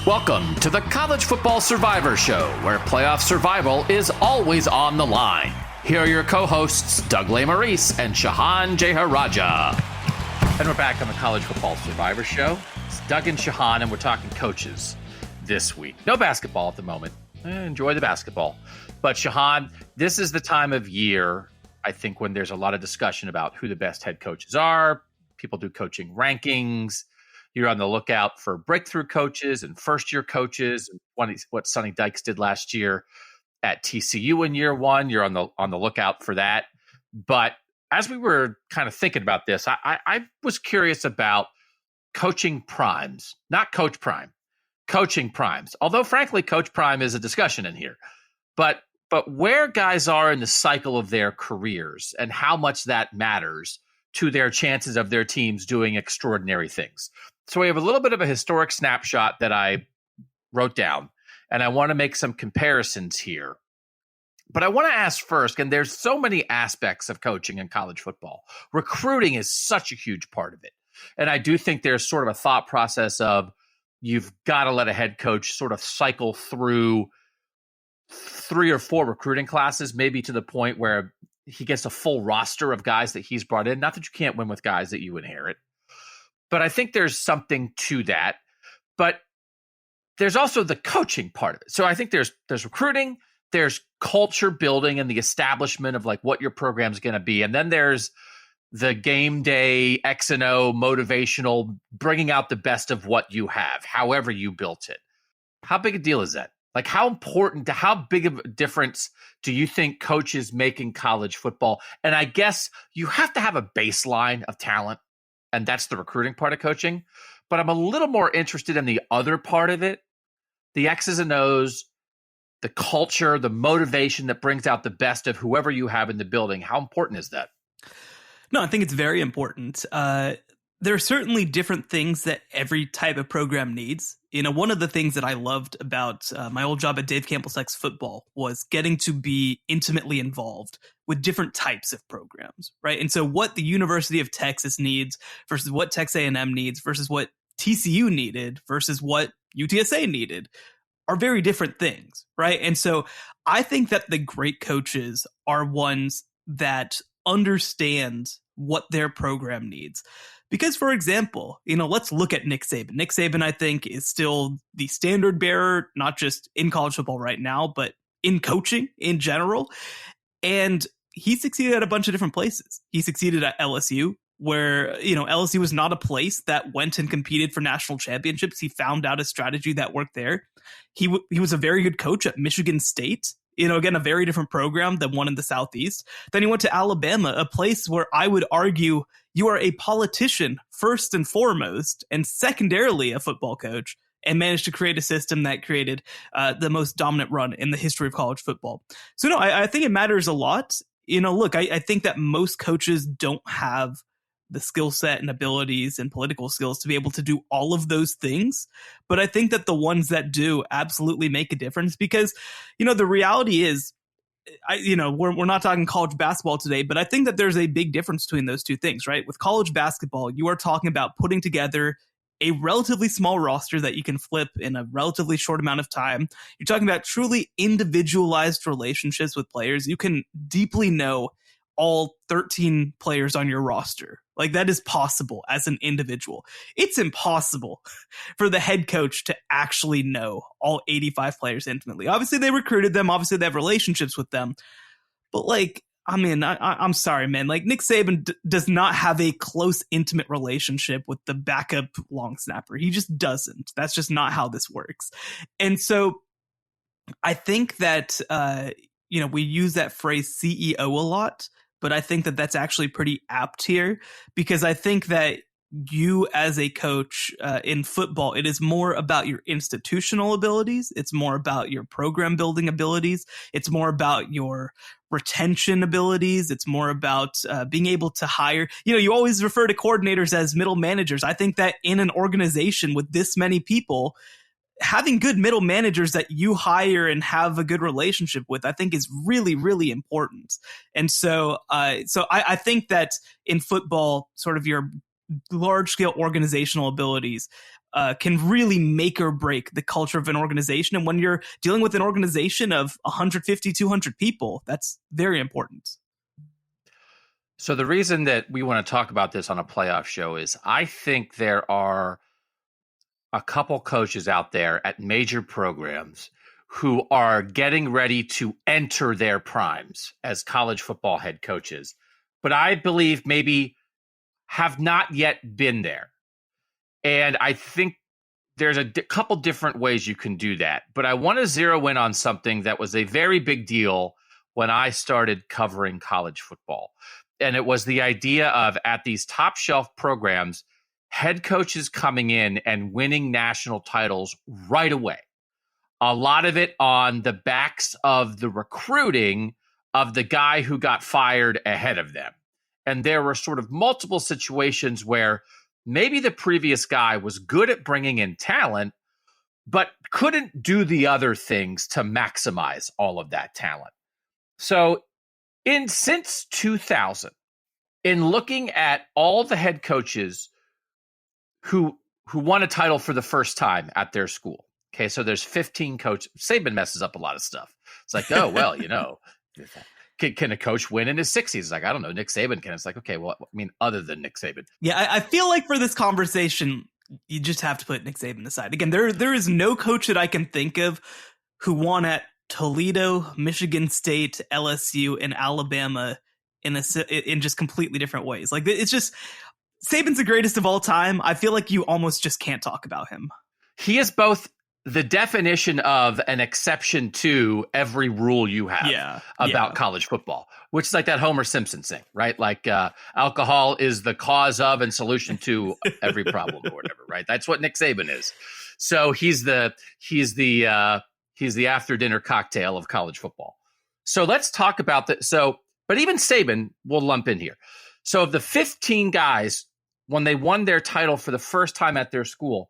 Welcome to the College Football Survivor Show, where playoff survival is always on the line. Here are your co-hosts, Doug Lesmerises and Shehan Jeyarajah. And we're back on the College Football Survivor Show. It's Doug and Shehan, and we're talking coaches this week. No basketball at the moment. Enjoy the basketball. But Shehan, this is the time of year, I think, when there's a lot of discussion about who the best head coaches are. People do coaching rankings. You're on the lookout for breakthrough coaches and first-year coaches. What Sonny Dykes did last year at TCU in year one, you're on the lookout for that. But as we were kind of thinking about this, I was curious about coaching primes, not Coach Prime, coaching primes. Although, frankly, Coach Prime is a discussion in here. But where guys are in the cycle of their careers and how much that matters to their chances of their teams doing extraordinary things. So we have a little bit of a historic snapshot that I wrote down, and I want to make some comparisons here. But I want to ask first, and there's so many aspects of coaching in college football. Recruiting is such a huge part of it. And I do think there's sort of a thought process of you've got to let a head coach sort of cycle through 3 or 4 recruiting classes, maybe to the point where he gets a full roster of guys that he's brought in. Not that you can't win with guys that you inherit. But I think there's something to that. But there's also the coaching part of it. So I think there's recruiting, there's culture building and the establishment of like what your program's going to be. And then there's the game day X and O motivational, bringing out the best of what you have, however you built it. How big a deal is that? Like how big of a difference do you think coaches make in college football? And I guess you have to have a baseline of talent. And that's the recruiting part of coaching. But I'm a little more interested in the other part of it, the X's and O's, the culture, the motivation that brings out the best of whoever you have in the building. How important is that? No, I think it's very important. There are certainly different things that every type of program needs. You know, one of the things that I loved about my old job at Dave Campbell's X Football was getting to be intimately involved with different types of programs, right? And so what the University of Texas needs versus what Texas A&M needs versus what TCU needed versus what UTSA needed are very different things, right? And so I think that the great coaches are ones that understand what their program needs. Because, for example, you know, let's look at Nick Saban. Nick Saban, I think, is still the standard bearer, not just in college football right now, but in coaching in general. And he succeeded at a bunch of different places. He succeeded at LSU, where, you know, LSU was not a place that went and competed for national championships. He found out a strategy that worked there. He was a very good coach at Michigan State. You know, again, a very different program than one in the Southeast. Then he went to Alabama, a place where I would argue you are a politician first and foremost, and secondarily a football coach, and managed to create a system that created the most dominant run in the history of college football. So, no, I think it matters a lot. You know, look, I think that most coaches don't have the skill set and abilities and political skills to be able to do all of those things. But I think that the ones that do absolutely make a difference because, you know, the reality is, we're not talking college basketball today, but I think that there's a big difference between those two things, right? With college basketball, you are talking about putting together a relatively small roster that you can flip in a relatively short amount of time. You're talking about truly individualized relationships with players. You can deeply know all 13 players on your roster. Like that is possible as an individual. It's impossible for the head coach to actually know all 85 players intimately. Obviously they recruited them. Obviously they have relationships with them. But like, I mean, I'm sorry, man. Like Nick Saban does not have a close, intimate relationship with the backup long snapper. He just doesn't. That's just not how this works. And so I think that, we use that phrase CEO a lot. But I think that that's actually pretty apt here because I think that you as a coach in football, it is more about your institutional abilities. It's more about your program building abilities. It's more about your retention abilities. It's more about being able to hire. You know, you always refer to coordinators as middle managers. I think that in an organization with this many people, having good middle managers that you hire and have a good relationship with, I think is really, really important. And so I think that in football, sort of your large-scale organizational abilities can really make or break the culture of an organization. And when you're dealing with an organization of 150, 200 people, that's very important. So the reason that we want to talk about this on a playoff show is I think there are a couple coaches out there at major programs who are getting ready to enter their primes as college football head coaches, but I believe maybe have not yet been there. And I think there's a couple different ways you can do that. But I want to zero in on something that was a very big deal when I started covering college football. And it was the idea of, at these top shelf programs, head coaches coming in and winning national titles right away. A lot of it on the backs of the recruiting of the guy who got fired ahead of them. And there were sort of multiple situations where maybe the previous guy was good at bringing in talent, but couldn't do the other things to maximize all of that talent. So since 2000, in looking at all the head coaches who won a title for the first time at their school. Okay, so there's 15 coaches. Saban messes up a lot of stuff. It's like, oh, well, can a coach win in his 60s? It's like, I don't know, Nick Saban can. It's like, okay, well, I mean, other than Nick Saban. Yeah, I feel like for this conversation, you just have to put Nick Saban aside. Again, there is no coach that I can think of who won at Toledo, Michigan State, LSU, and Alabama in just completely different ways. Like, it's just, Saban's the greatest of all time. I feel like you almost just can't talk about him. He is both the definition of an exception to every rule you have about college football, which is like that Homer Simpson thing, right? Like alcohol is the cause of and solution to every problem or whatever, right? That's what Nick Saban is. So he's the after dinner cocktail of college football. So let's talk about that. So, but even Saban will lump in here. So of the 15 guys, when they won their title for the first time at their school,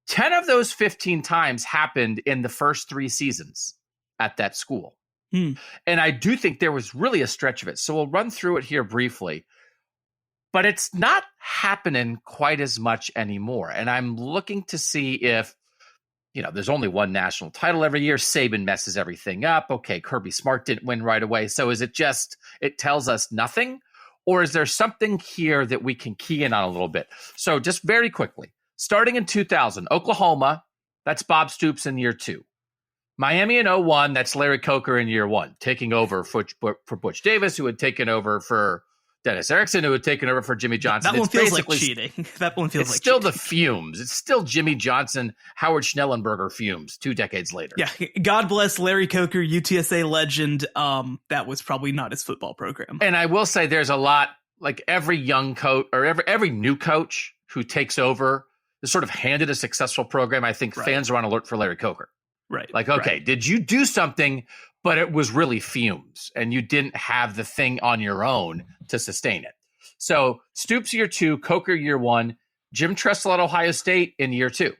10 of those 15 times happened in the first 3 seasons at that school. And I do think there was really a stretch of it. So we'll run through it here briefly. But it's not happening quite as much anymore. And I'm looking to see if, there's only one national title every year. Saban messes everything up. Okay, Kirby Smart didn't win right away. So is it just, it tells us nothing? Or is there something here that we can key in on a little bit? So just very quickly, starting in 2000, Oklahoma, that's Bob Stoops in year 2. Miami in 01, that's Larry Coker in year 1, taking over for Butch Davis, who had taken over for Dennis Erickson, who had taken over for Jimmy Johnson. That one feels like cheating. That one feels like still cheating. The fumes. It's still Jimmy Johnson, Howard Schnellenberger fumes 2 decades later. Yeah, God bless Larry Coker, UTSA legend. That was probably not his football program. And I will say there's a lot, like every young coach or every new coach who takes over is sort of handed a successful program. I think fans are on alert for Larry Coker. Right. Like, okay, did you do something, but it was really fumes and you didn't have the thing on your own to sustain it? So Stoops year 2, Coker year 1, Jim Tressel at Ohio State in year 2.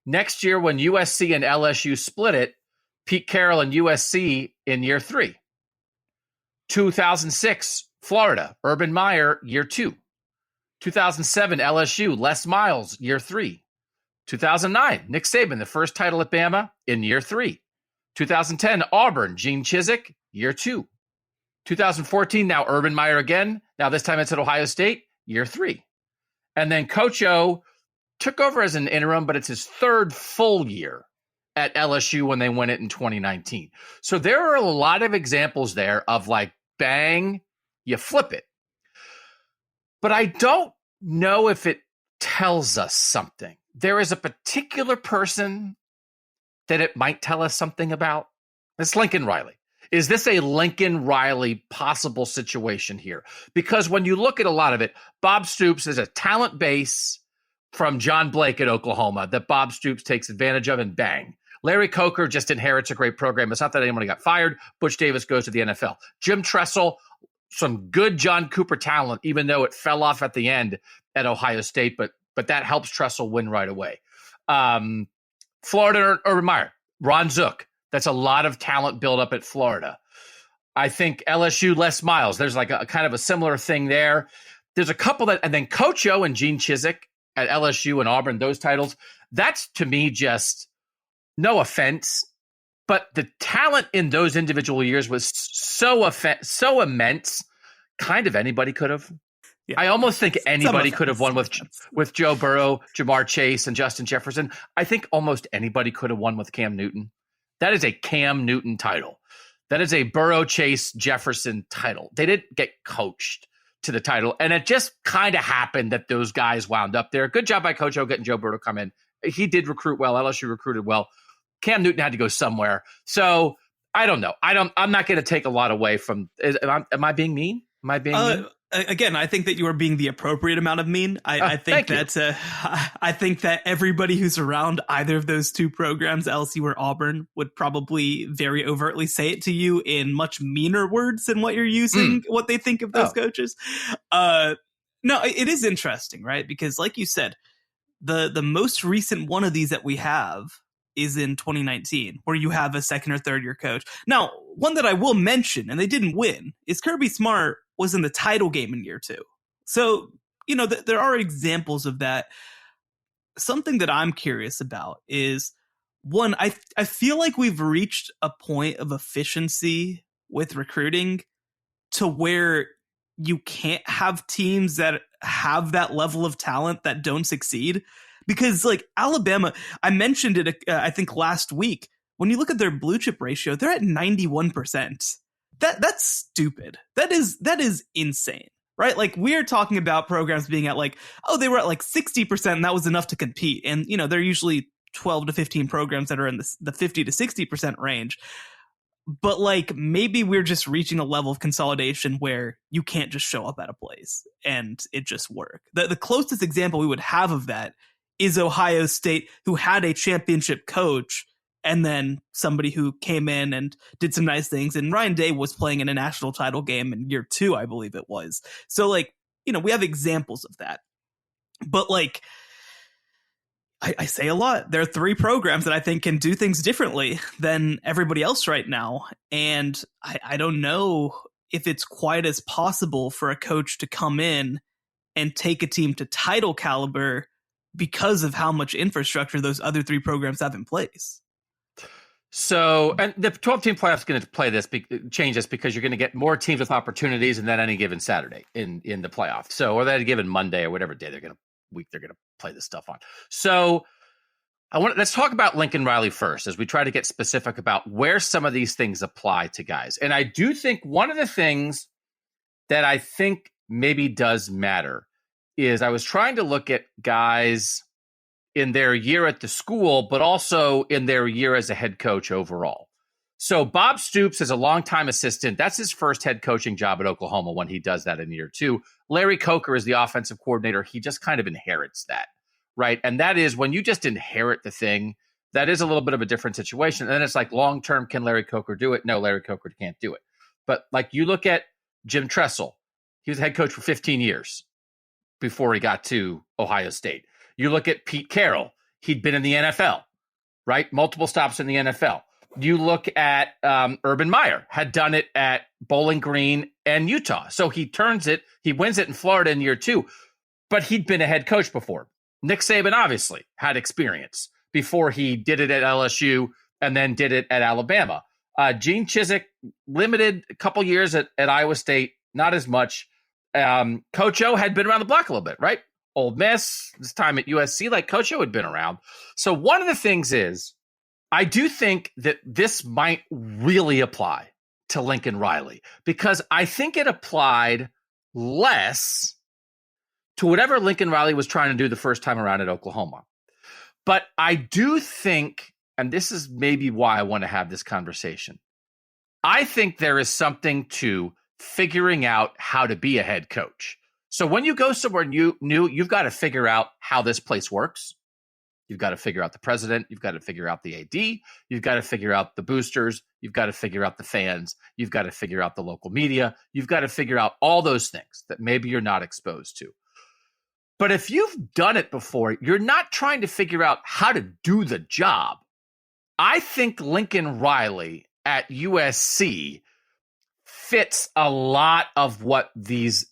Next year, when USC and LSU split it, Pete Carroll and USC in year 3. 2006, Florida, Urban Meyer year 2. 2007, LSU, Les Miles, year 3. 2009, Nick Saban, the first title at Bama in year 3. 2010, Auburn, Gene Chizik, year 2. 2014, now Urban Meyer again. Now this time it's at Ohio State, year 3. And then Coach O took over as an interim, but it's his 3rd full year at LSU when they win it in 2019. So there are a lot of examples there of like, bang, you flip it. But I don't know if it tells us something. There is a particular person that it might tell us something about. It's Lincoln Riley. Is this a Lincoln Riley possible situation here? Because when you look at a lot of it, Bob Stoops is a talent base from John Blake at Oklahoma that Bob Stoops takes advantage of, and bang. Larry Coker just inherits a great program. It's not that anyone got fired. Butch Davis goes to the NFL. Jim Tressel, some good John Cooper talent, even though it fell off at the end at Ohio State, but that helps Tressel win right away. Florida, Urban Meyer, Ron Zook. That's a lot of talent built up at Florida. I think LSU, Les Miles. There's like a kind of a similar thing there. there's a couple that, and then Coach O and Gene Chizik at LSU and Auburn, those titles, that's to me just, no offense, but the talent in those individual years was so immense, kind of anybody could have. Yeah. I almost think anybody could have won with Joe Burrow, Jamar Chase, and Justin Jefferson. I think almost anybody could have won with Cam Newton. That is a Cam Newton title. That is a Burrow, Chase, Jefferson title. They didn't get coached to the title, and it just kind of happened that those guys wound up there. Good job by Coach O getting Joe Burrow to come in. He did recruit well. LSU recruited well. Cam Newton had to go somewhere. So I don't know. I'm not going to take a lot away from. Am I being mean? Am I being mean? Again, I think that you are being the appropriate amount of mean. I think that everybody who's around either of those two programs, LSU or Auburn, would probably very overtly say it to you in much meaner words than what you're using, what they think of those coaches. No, it is interesting, right? Because like you said, the most recent one of these that we have is in 2019, where you have a second or third year coach. Now, one that I will mention, and they didn't win, is Kirby Smart was in the title game in year 2. So, there are examples of that. Something that I'm curious about is, one, I feel like we've reached a point of efficiency with recruiting to where you can't have teams that have that level of talent that don't succeed. Because like Alabama, I mentioned it, I think last week, when you look at their blue chip ratio, they're at 91%. That's stupid. That is insane, right? Like we're talking about programs being at like, they were at like 60% and that was enough to compete. And, they're usually 12 to 15 programs that are in the 50 to 60% range. But like maybe we're just reaching a level of consolidation where you can't just show up at a place and it just work. The closest example we would have of that is Ohio State, who had a championship coach and then somebody who came in and did some nice things. And Ryan Day was playing in a national title game in year 2, I believe it was. So like, we have examples of that. But like, I say a lot. There are 3 programs that I think can do things differently than everybody else right now. And I don't know if it's quite as possible for a coach to come in and take a team to title caliber because of how much infrastructure those other 3 programs have in place. So, and the 12-team playoff is going to change this because you're going to get more teams with opportunities in that any given Saturday in the playoff. So, or that given Monday or whatever day they're going to play this stuff on. So, let's talk about Lincoln Riley first as we try to get specific about where some of these things apply to guys. And I do think one of the things that I think maybe does matter is I was trying to look at guys in their year at the school, but also in their year as a head coach overall. So Bob Stoops is a longtime assistant. That's his first head coaching job at Oklahoma when he does that in year 2. Larry Coker is the offensive coordinator. He just kind of inherits that, right? And that is when you just inherit the thing, that is a little bit of a different situation. And then it's like long-term, can Larry Coker do it? No, Larry Coker can't do it. But like you look at Jim Tressel, he was head coach for 15 years before he got to Ohio State. You look at Pete Carroll, he'd been in the NFL, right? Multiple stops in the NFL. You look at Urban Meyer, had done it at Bowling Green and Utah. So he wins it in Florida in year 2, but he'd been a head coach before. Nick Saban obviously had experience before he did it at LSU and then did it at Alabama. Gene Chizik, limited a couple years at Iowa State, not as much. Coach O had been around the block a little bit, right? Ole Miss, this time at USC, like Coach O had been around. So one of the things is, I do think that this might really apply to Lincoln Riley because I think it applied less to whatever Lincoln Riley was trying to do the first time around at Oklahoma. But I do think, and this is maybe why I want to have this conversation, I think there is something to figuring out how to be a head coach. So when you go somewhere new, you've got to figure out how this place works. You've got to figure out the president. You've got to figure out the AD. You've got to figure out the boosters. You've got to figure out the fans. You've got to figure out the local media. You've got to figure out all those things that maybe you're not exposed to. But if you've done it before, you're not trying to figure out how to do the job. I think Lincoln Riley at USC fits a lot of what these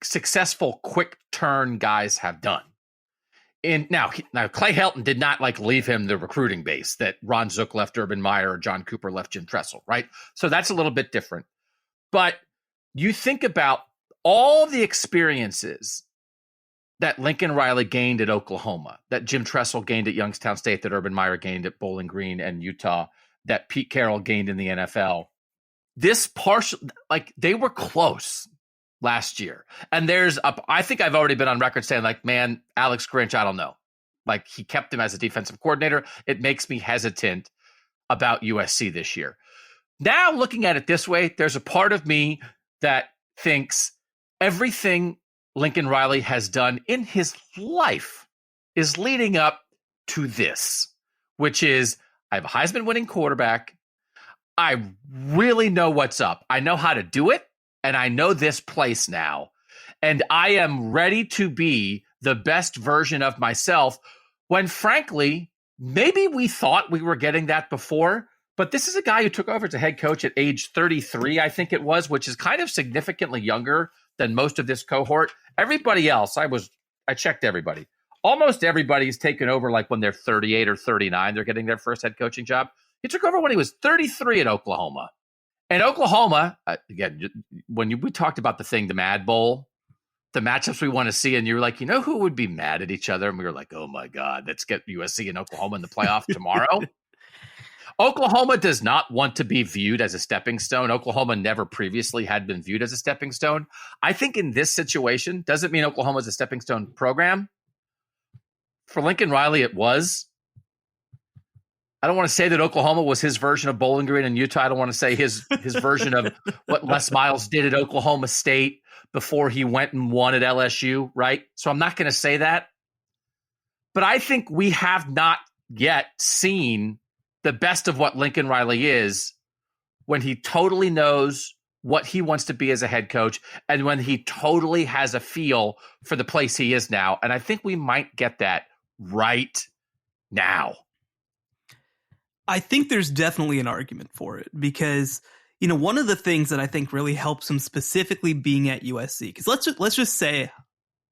successful quick turn guys have done. And now Clay Helton did not leave him the recruiting base that Ron Zook left Urban Meyer or John Cooper left Jim Tressel, right? So that's a little bit different. But you think about all the experiences that Lincoln Riley gained at Oklahoma, that Jim Tressel gained at Youngstown State, that Urban Meyer gained at Bowling Green and Utah, that Pete Carroll gained in the NFL. This they were close last year. And I think I've already been on record saying man, Alex Grinch, I don't know. He kept him as a defensive coordinator. It makes me hesitant about USC this year. Now looking at it this way, there's a part of me that thinks everything Lincoln Riley has done in his life is leading up to this, which is I have a Heisman winning quarterback. I really know what's up. I know how to do it. And I know this place now, and I am ready to be the best version of myself when, frankly, maybe we thought we were getting that before, but this is a guy who took over as a head coach at age 33, I think it was, which is kind of significantly younger than most of this cohort. Everybody else, I checked everybody. Almost everybody's taken over when they're 38 or 39, they're getting their first head coaching job. He took over when he was 33 at Oklahoma. And Oklahoma, again, when we talked about the Mad Bowl, the matchups we want to see, and you're who would be mad at each other? And we were oh my God, let's get USC and Oklahoma in the playoff tomorrow. Oklahoma does not want to be viewed as a stepping stone. Oklahoma never previously had been viewed as a stepping stone. I think in this situation, doesn't mean Oklahoma is a stepping stone program. For Lincoln Riley, it was. I don't want to say that Oklahoma was his version of Bowling Green and Utah. I don't want to say his version of what Les Miles did at Oklahoma State before he went and won at LSU, right? So I'm not going to say that. But I think we have not yet seen the best of what Lincoln Riley is when he totally knows what he wants to be as a head coach and when he totally has a feel for the place he is now. And I think we might get that right now. I think there's definitely an argument for it because, one of the things that I think really helps him specifically being at USC, because let's just say,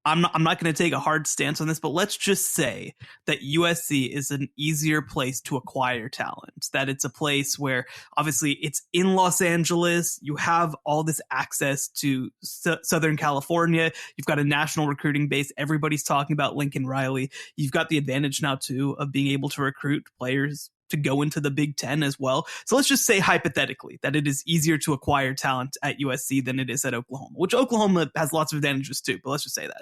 I'm not going to take a hard stance on this, but let's just say that USC is an easier place to acquire talent, that it's a place where obviously it's in Los Angeles. You have all this access to Southern California. You've got a national recruiting base. Everybody's talking about Lincoln Riley. You've got the advantage now, too, of being able to recruit players to go into the Big Ten as well. So let's just say hypothetically that it is easier to acquire talent at USC than it is at Oklahoma, which Oklahoma has lots of advantages too, but let's just say that.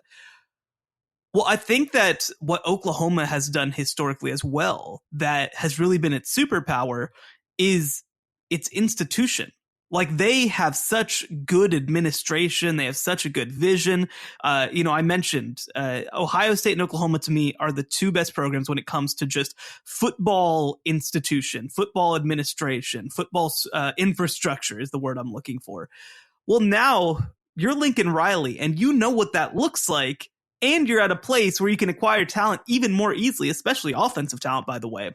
Well, I think that what Oklahoma has done historically as well that has really been its superpower is its institution. They have such good administration. They have such a good vision. I mentioned Ohio State and Oklahoma to me are the two best programs when it comes to just football institution, football administration, football infrastructure is the word I'm looking for. Well, now you're Lincoln Riley and you know what that looks like. And you're at a place where you can acquire talent even more easily, especially offensive talent, by the way.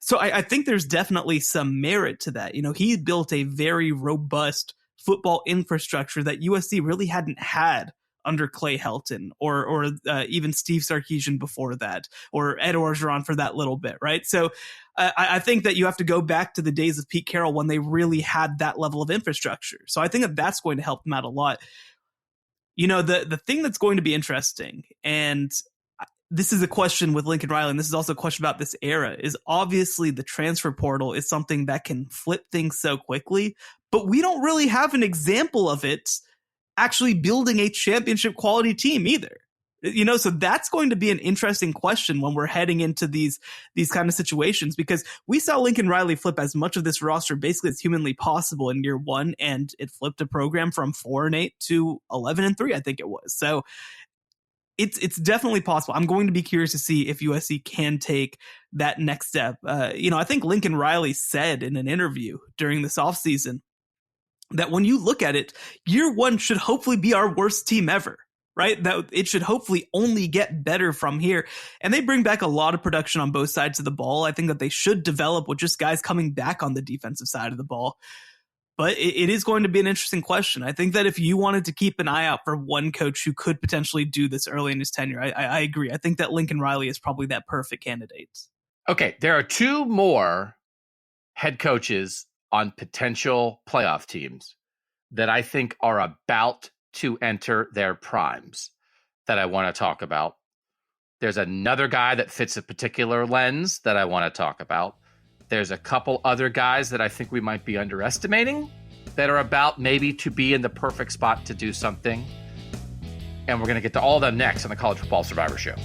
So I think there's definitely some merit to that. He built a very robust football infrastructure that USC really hadn't had under Clay Helton or even Steve Sarkisian before that, or Ed Orgeron for that little bit, right? So I think that you have to go back to the days of Pete Carroll when they really had that level of infrastructure. So I think that that's going to help them out a lot. The thing that's going to be interesting, and this is a question with Lincoln Riley, and this is also a question about this era, is obviously the transfer portal is something that can flip things so quickly, but we don't really have an example of it actually building a championship quality team either. So that's going to be an interesting question when we're heading into these kind of situations, because we saw Lincoln Riley flip as much of this roster basically as humanly possible in year one, and it flipped a program from 4-8 to 11-3, I think it was. So it's definitely possible. I'm going to be curious to see if USC can take that next step. I think Lincoln Riley said in an interview during this offseason that when you look at it, year one should hopefully be our worst team ever, right? That it should hopefully only get better from here. And they bring back a lot of production on both sides of the ball. I think that they should develop with just guys coming back on the defensive side of the ball. But it is going to be an interesting question. I think that if you wanted to keep an eye out for one coach who could potentially do this early in his tenure, I agree. I think that Lincoln Riley is probably that perfect candidate. Okay, there are two more head coaches on potential playoff teams that I think are about to enter their primes that I want to talk about. There's another guy that fits a particular lens that I want to talk about. There's a couple other guys that I think we might be underestimating that are about maybe to be in the perfect spot to do something. And we're going to get to all of them next on the College Football Survivor Show.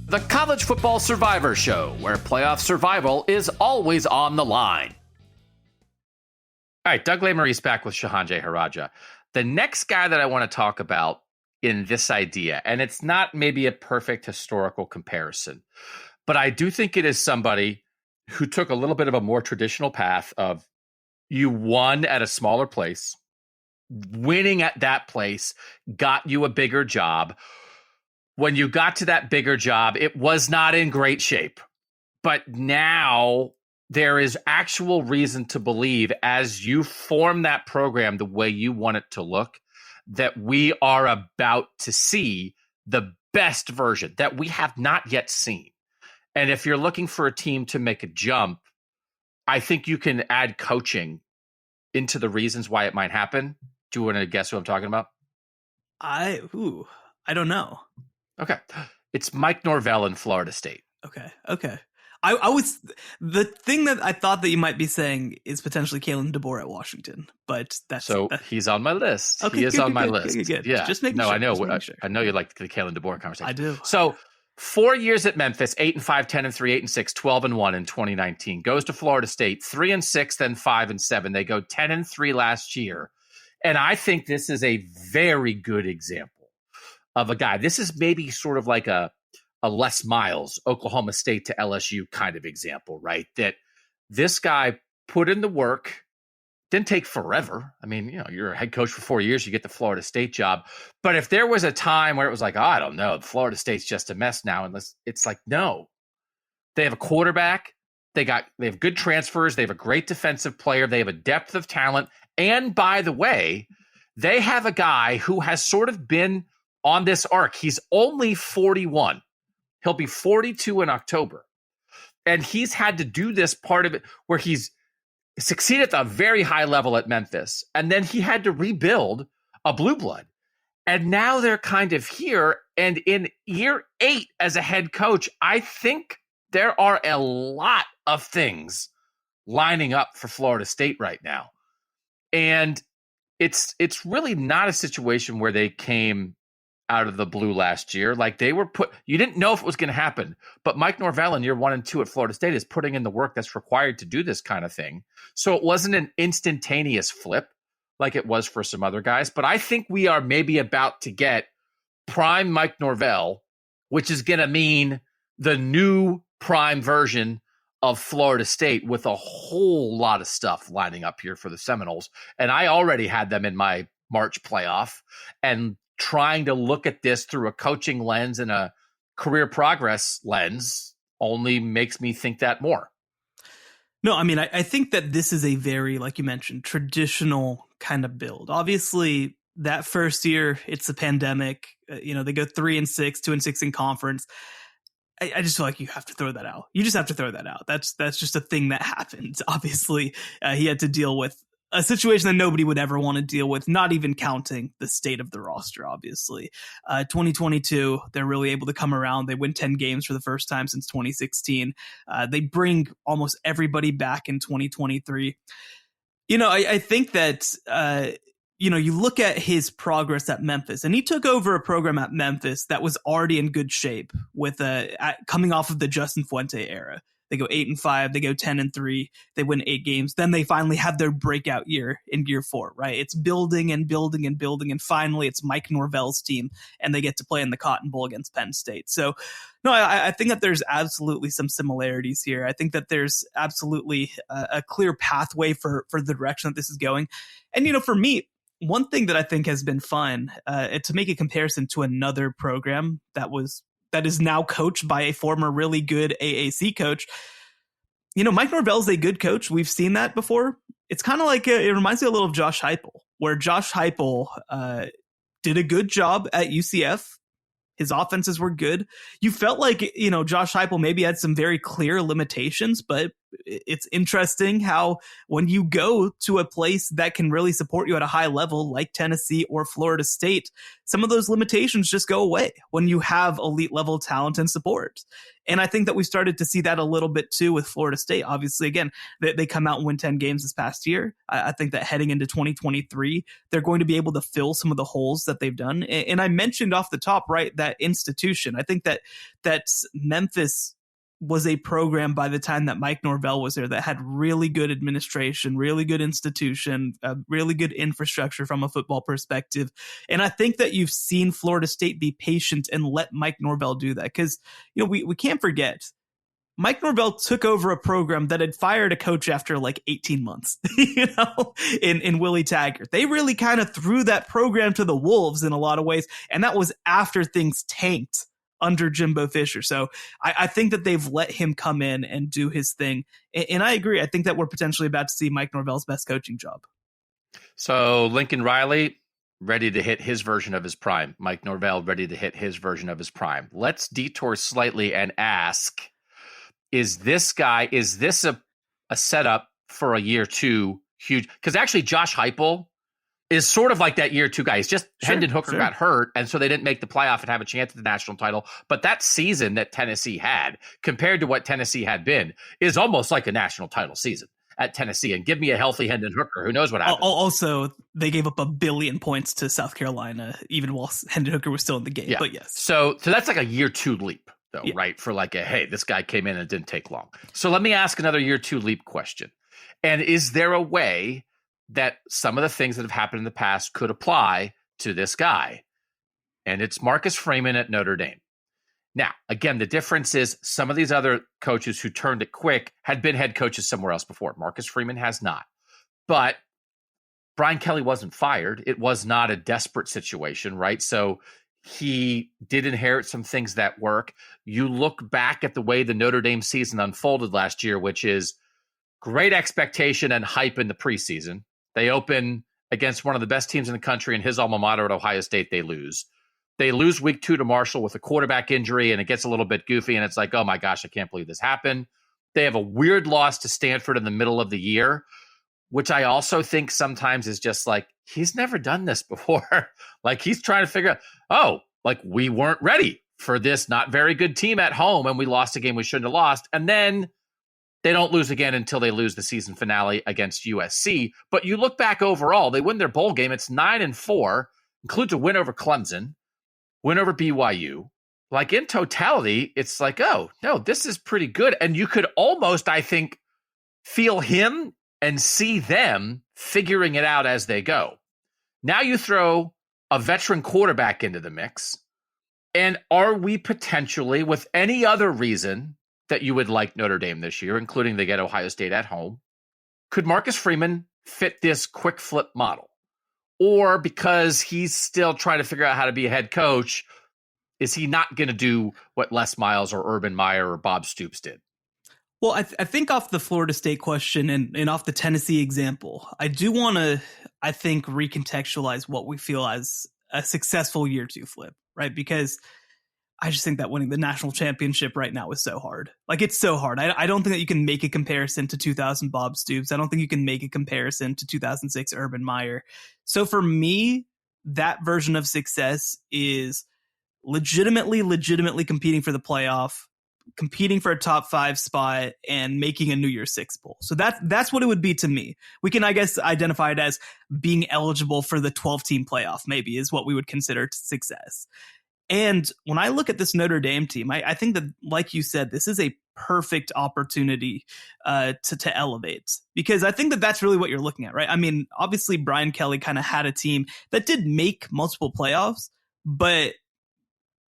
The College Football Survivor Show, where playoff survival is always on the line. All right, Doug Lesmerises back with Shehan Jeyarajah. The next guy that I want to talk about in this idea, and it's not maybe a perfect historical comparison, but I do think it is somebody who took a little bit of a more traditional path of you won at a smaller place, winning at that place got you a bigger job. When you got to that bigger job, it was not in great shape. But now there is actual reason to believe, as you form that program the way you want it to look, that we are about to see the best version that we have not yet seen. And if you're looking for a team to make a jump, I think you can add coaching into the reasons why it might happen. Do you want to guess who I'm talking about? I don't know. Okay. It's Mike Norvell in Florida State. Okay. I was the thing that I thought that you might be saying is potentially Kalen DeBoer at Washington, but he's on my list. Okay, he is good, on my good, list. Good. Yeah, just making sure. I know. Sure. I know you like the Kalen DeBoer conversation. I do. So 4 years at Memphis, 8-5, 10-3, 8-6, 12-1 in 2019. Goes to Florida State, 3-6, then 5-7. They go 10-3 last year, and I think this is a very good example of a guy. This is maybe sort of like a Les Miles, Oklahoma State to LSU kind of example, right? That this guy put in the work, didn't take forever. I mean, you're a head coach for 4 years, you get the Florida State job. But if there was a time where it was like, I don't know, Florida State's just a mess now, unless it's like, no, they have a quarterback. They have good transfers. They have a great defensive player. They have a depth of talent. And by the way, they have a guy who has sort of been on this arc. He's only 41. He'll be 42 in October. And he's had to do this part of it where he's succeeded at a very high level at Memphis. And then he had to rebuild a blue blood. And now they're kind of here. And in year 8 as a head coach, I think there are a lot of things lining up for Florida State right now. And it's really not a situation where they came out of the blue last year. Like you didn't know if it was going to happen, but Mike Norvell in year 1 and 2 at Florida State is putting in the work that's required to do this kind of thing. So it wasn't an instantaneous flip like it was for some other guys, but I think we are maybe about to get prime Mike Norvell, which is going to mean the new prime version of Florida State with a whole lot of stuff lining up here for the Seminoles. And I already had them in my March playoff, and trying to look at this through a coaching lens and a career progress lens only makes me think that more. No, I mean, I think that this is a very, like you mentioned, traditional kind of build. Obviously, that first year, it's a pandemic. They go 3-6, 2-6 in conference. I just feel like you have to throw that out. You just have to throw that out. That's just a thing that happens. Obviously, he had to deal with a situation that nobody would ever want to deal with, not even counting the state of the roster, obviously. 2022, they're really able to come around. They win 10 games for the first time since 2016. They bring almost everybody back in 2023. I think that, you look at his progress at Memphis, and he took over a program at Memphis that was already in good shape with coming off of the Justin Fuente era. They go 8-5, they go 10-3, they win 8 games. Then they finally have their breakout year in year 4, right? It's building and building and building. And finally it's Mike Norvell's team, and they get to play in the Cotton Bowl against Penn State. So no, I think that there's absolutely some similarities here. I think that there's absolutely a clear pathway for the direction that this is going. And, for me, one thing that I think has been fun, to make a comparison to another program that is now coached by a former really good AAC coach. Mike Norvell's a good coach. We've seen that before. it's kind of like it reminds me a little of Josh Heupel, where Josh Heupel did a good job at UCF. His offenses were good. You felt like, Josh Heupel maybe had some very clear limitations, but it's interesting how when you go to a place that can really support you at a high level, like Tennessee or Florida State, some of those limitations just go away when you have elite level talent and support. And I think that we started to see that a little bit too with Florida State. Obviously, again, they come out and win 10 games this past year. I think that heading into 2023, they're going to be able to fill some of the holes that they've done. And I mentioned off the top, right, that institution. I think that Memphis was a program by the time that Mike Norvell was there that had really good administration, really good institution, really good infrastructure from a football perspective. And I think that you've seen Florida State be patient and let Mike Norvell do that. Because, we can't forget, Mike Norvell took over a program that had fired a coach after like 18 months, in Willie Taggart. They really kind of threw that program to the wolves in a lot of ways. And that was after things tanked under Jimbo Fisher. So I think that they've let him come in and do his thing. And I agree. I think that we're potentially about to see Mike Norvell's best coaching job. So Lincoln Riley, ready to hit his version of his prime. Mike Norvell, ready to hit his version of his prime. Let's detour slightly and ask, is this a setup for a year two huge? Because actually Josh Heupel is sort of like that year two guy. He's just Hendon Hooker got hurt, and so they didn't make the playoff and have a chance at the national title. But that season that Tennessee had, compared to what Tennessee had been, is almost like a national title season at Tennessee. And give me a healthy Hendon Hooker. Who knows what happened? Also, they gave up 1 billion points to South Carolina, even while Hendon Hooker was still in the game. Yeah. But yes. So that's like a year two leap, though, right? For like hey, this guy came in and it didn't take long. So let me ask another year two leap question. And is there a way that some of the things that have happened in the past could apply to this guy? And it's Marcus Freeman at Notre Dame. Now, again, the difference is some of these other coaches who turned it quick had been head coaches somewhere else before. Marcus Freeman has not. But Brian Kelly wasn't fired. It was not a desperate situation, right? So he did inherit some things that work. You look back at the way the Notre Dame season unfolded last year, which is great expectation and hype in the preseason. They open against one of the best teams in the country in his alma mater at Ohio State. They lose. They lose week 2 to Marshall with a quarterback injury, and it gets a little bit goofy, and it's like, oh my gosh, I can't believe this happened. They have a weird loss to Stanford in the middle of the year, which I also think sometimes is just like, he's never done this before. Like he's trying to figure out, we weren't ready for this not very good team at home, and we lost a game we shouldn't have lost. And then they don't lose again until they lose the season finale against USC. But you look back overall, they win their bowl game. It's 9-4, includes a win over Clemson, win over BYU. Like in totality, it's like, oh, no, this is pretty good. And you could almost, I think, feel him and see them figuring it out as they go. Now you throw a veteran quarterback into the mix. And are we potentially, with any other reason that you would like Notre Dame this year, including they get Ohio State at home, could Marcus Freeman fit this quick flip model? Or because he's still trying to figure out how to be a head coach, is he not going to do what Les Miles or Urban Meyer or Bob Stoops did? Well, I think off the Florida State question and off the Tennessee example, I do want to, I think, recontextualize what we feel as a successful year two flip, right? Because I just think that winning the national championship right now is so hard. Like, it's so hard. I don't think that you can make a comparison to 2000 Bob Stoops. I don't think you can make a comparison to 2006 Urban Meyer. So for me, that version of success is legitimately competing for the playoff, competing for a top 5 spot, and making a New Year's Six bowl. So that's what it would be to me. We can, I guess, identify it as being eligible for the 12-team playoff, maybe, is what we would consider success. And when I look at this Notre Dame team, I think that, like you said, this is a perfect opportunity to elevate, because I think that that's really what you're looking at, right? I mean, obviously, Brian Kelly kind of had a team that did make multiple playoffs, but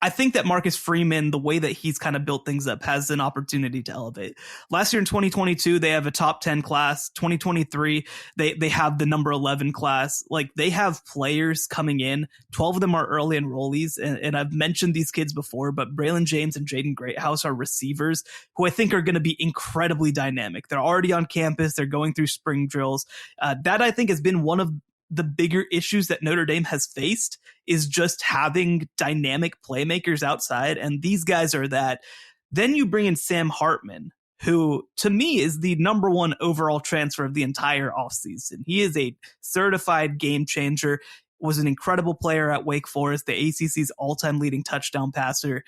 I think that Marcus Freeman, the way that he's kind of built things up, has an opportunity to elevate. Last year in 2022, they have a top 10 class. 2023, they have the number 11 class. Like, they have players coming in. 12 of them are early enrollees. And I've mentioned these kids before, but Braylon James and Jaden Greathouse are receivers who I think are going to be incredibly dynamic. They're already on campus. They're going through spring drills. That I think has been one of the bigger issues that Notre Dame has faced, is just having dynamic playmakers outside. And these guys are that. Then you bring in Sam Hartman, who to me is the number one overall transfer of the entire offseason. He is a certified game changer, was an incredible player at Wake Forest, the ACC's all-time leading touchdown passer.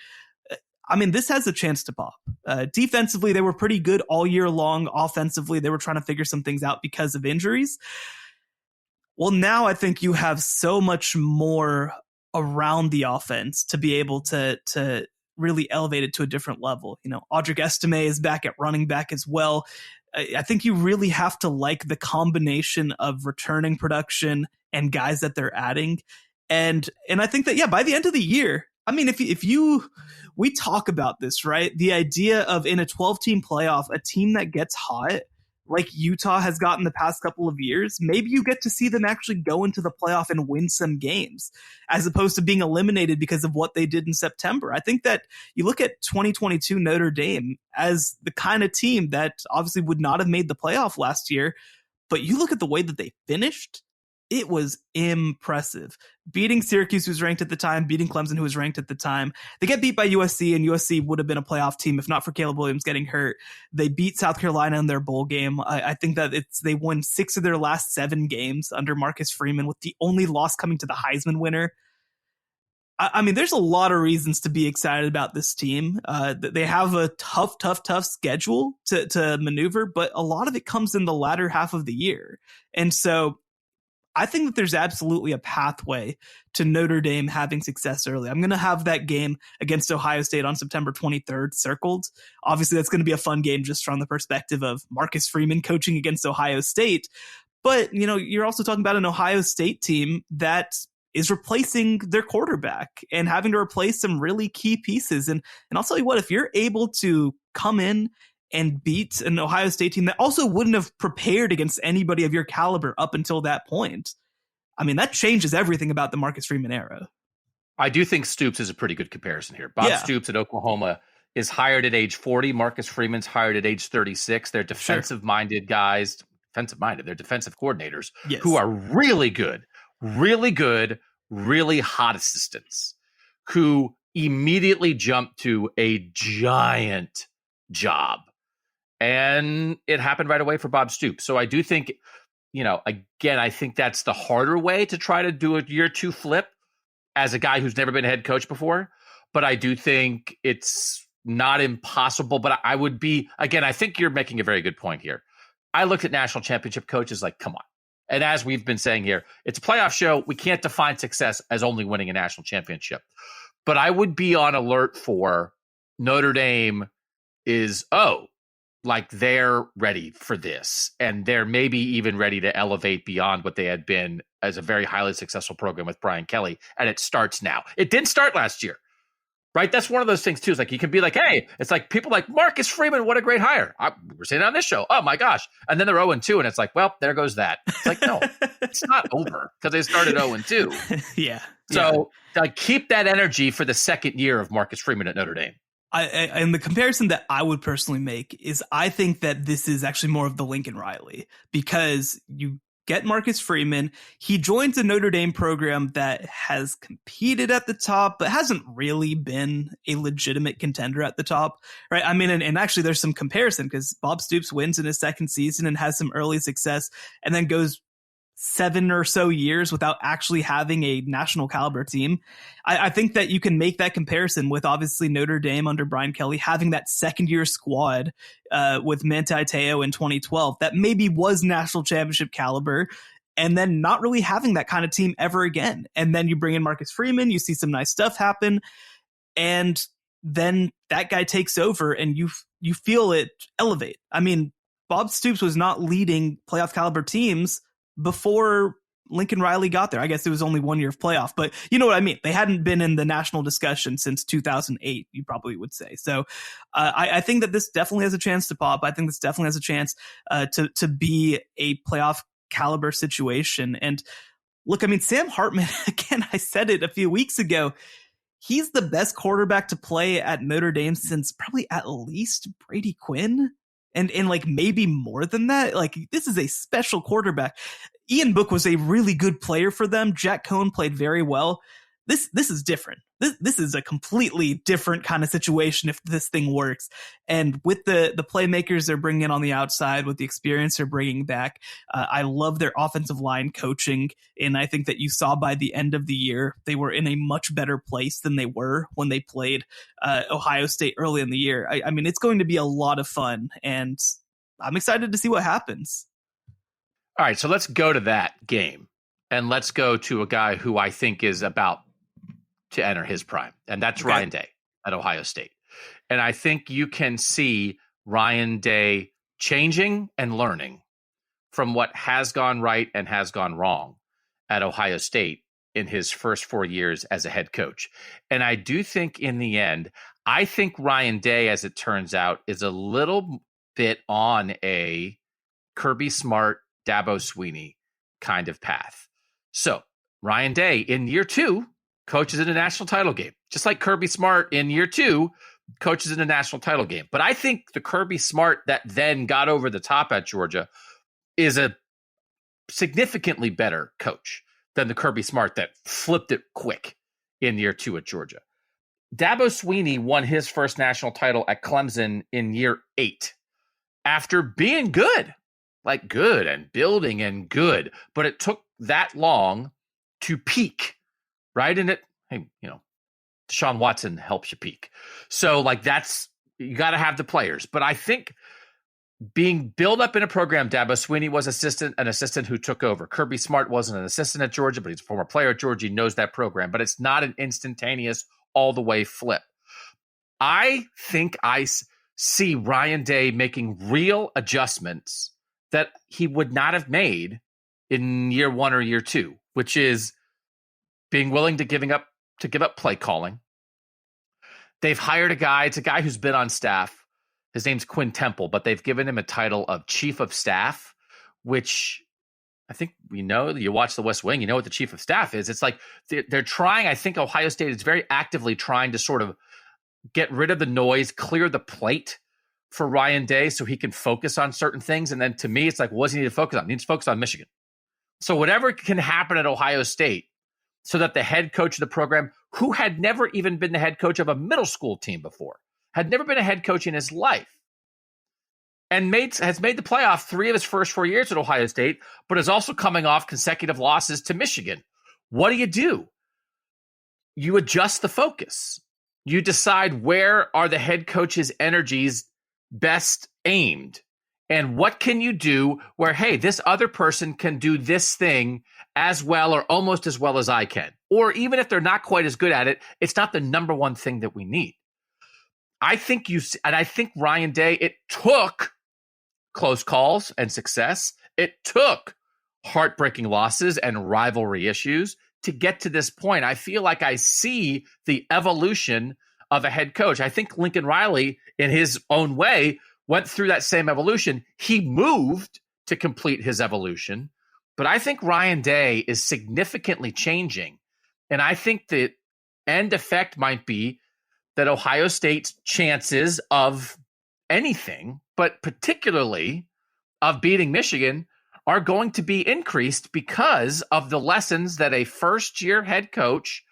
I mean, this has a chance to pop. Defensively, they were pretty good all year long. Offensively, they were trying to figure some things out because of injuries. Well, now I think you have so much more around the offense to be able to really elevate it to a different level. You know, Audric Estime is back at running back as well. I think you really have to like the combination of returning production and guys that they're adding. And I think that, yeah, by the end of the year, I mean, we talk about this, right? The idea of in a 12-team playoff, a team that gets hot, like Utah has gotten the past couple of years, maybe you get to see them actually go into the playoff and win some games, as opposed to being eliminated because of what they did in September. I think that you look at 2022 Notre Dame as the kind of team that obviously would not have made the playoff last year, but you look at the way that they finished, it was impressive. Beating Syracuse, who was ranked at the time, beating Clemson, who was ranked at the time. They get beat by USC, and USC would have been a playoff team if not for Caleb Williams getting hurt. They beat South Carolina in their bowl game. I think that they won 6 of their last 7 games under Marcus Freeman, with the only loss coming to the Heisman winner. I mean, there's a lot of reasons to be excited about this team. They have a tough schedule to maneuver, but a lot of it comes in the latter half of the year. And so I think that there's absolutely a pathway to Notre Dame having success early. I'm going to have that game against Ohio State on September 23rd circled. Obviously, that's going to be a fun game just from the perspective of Marcus Freeman coaching against Ohio State. But, you know, you're also talking about an Ohio State team that is replacing their quarterback and having to replace some really key pieces. And I'll tell you what, if you're able to come in and beat an Ohio State team that also wouldn't have prepared against anybody of your caliber up until that point, I mean, that changes everything about the Marcus Freeman era. I do think Stoops is a pretty good comparison here. Bob Stoops at Oklahoma is hired at age 40. Marcus Freeman's hired at age 36. They're defensive-minded guys. Defensive-minded. They're defensive coordinators who are really good, really hot assistants who immediately jump to a giant job. And it happened right away for Bob Stoops. So I do think, you know, again, I think that's the harder way to try to do a year 2 flip as a guy who's never been a head coach before. But I do think it's not impossible. But I would be, again, I think you're making a very good point here. I looked at national championship coaches like, come on. And as we've been saying here, it's a playoff show. We can't define success as only winning a national championship. But I would be on alert for Notre Dame is, like they're ready for this, and they're maybe even ready to elevate beyond what they had been as a very highly successful program with Brian Kelly. And it starts now. It didn't start last year, right? That's one of those things too. It's like, you can be like, hey, it's like people like Marcus Freeman, what a great hire. We're saying on this show, oh my gosh. And then they're 0-2, and it's like, well, there goes that. It's like, no, it's not over because they started 0-2. Yeah. So keep that energy for the second year of Marcus Freeman at Notre Dame. And the comparison that I would personally make is I think that this is actually more of the Lincoln Riley, because you get Marcus Freeman. He joins a Notre Dame program that has competed at the top, but hasn't really been a legitimate contender at the top, right? I mean, and actually there's some comparison because Bob Stoops wins in his second season and has some early success and then goes 7 or so years without actually having a national caliber team. I think that you can make that comparison with obviously Notre Dame under Brian Kelly having that second year squad with Manti Te'o in 2012 that maybe was national championship caliber, and then not really having that kind of team ever again. And then you bring in Marcus Freeman, you see some nice stuff happen, and then that guy takes over and you feel it elevate. I mean, Bob Stoops was not leading playoff caliber teams before Lincoln Riley got there. I guess it was only 1 year of playoff, but you know what I mean? They hadn't been in the national discussion since 2008, you probably would say. So I think that this definitely has a chance to pop. I think this definitely has a chance to be a playoff caliber situation. And look, I mean, Sam Hartman, again, I said it a few weeks ago, he's the best quarterback to play at Notre Dame since probably at least Brady Quinn. And like maybe more than that. Like, this is a special quarterback. Ian Book was a really good player for them. Jack Cohn played very well. This is different. This is a completely different kind of situation if this thing works. And with the playmakers they're bringing in on the outside, with the experience they're bringing back, I love their offensive line coaching. And I think that you saw by the end of the year, they were in a much better place than they were when they played Ohio State early in the year. I mean, it's going to be a lot of fun, and I'm excited to see what happens. All right, so let's go to that game, and let's go to a guy who I think is about to enter his prime, and that's Ryan Day at Ohio State. And I think you can see Ryan Day changing and learning from what has gone right and has gone wrong at Ohio State in his first 4 years as a head coach. And I do think in the end, I think Ryan Day, as it turns out, is a little bit on a Kirby Smart, Dabo Swinney kind of path. So Ryan Day in year 2 coaches in a national title game, just like Kirby Smart in year 2 coaches in a national title game. But I think the Kirby Smart that then got over the top at Georgia is a significantly better coach than the Kirby Smart that flipped it quick in year 2 at Georgia. Dabo Swinney won his first national title at Clemson in year 8 after being good, like good and building and good. But it took that long to peak, right? And hey, Deshaun Watson helps you peak. So like you got to have the players. But I think being built up in a program, Dabo Swinney was an assistant who took over. Kirby Smart wasn't an assistant at Georgia, but he's a former player at Georgia. He knows that program, but it's not an instantaneous all the way flip. I think I see Ryan Day making real adjustments that he would not have made in year 1 or year 2, which is being willing to give up play calling. They've hired a guy. It's a guy who's been on staff. His name's Quinn Temple, but they've given him a title of chief of staff, which I think we know. You watch The West Wing, you know what the chief of staff is. It's like they're trying. I think Ohio State is very actively trying to sort of get rid of the noise, clear the plate for Ryan Day so he can focus on certain things. And then to me, it's like, what does he need to focus on? He needs to focus on Michigan. So whatever can happen at Ohio State so that the head coach of the program, who had never even been the head coach of a middle school team before, had never been a head coach in his life, and has made the playoff 3 of his first 4 years at Ohio State, but is also coming off consecutive losses to Michigan. What do? You adjust the focus. You decide where are the head coach's energies best aimed, and what can you do where, hey, this other person can do this thing as well or almost as well as I can. Or even if they're not quite as good at it, it's not the number one thing that we need. I think Ryan Day, it took close calls and success. It took heartbreaking losses and rivalry issues to get to this point. I feel like I see the evolution of a head coach. I think Lincoln Riley, in his own way, went through that same evolution. He moved to complete his evolution. But I think Ryan Day is significantly changing. And I think the end effect might be that Ohio State's chances of anything, but particularly of beating Michigan, are going to be increased because of the lessons that a first-year head coach,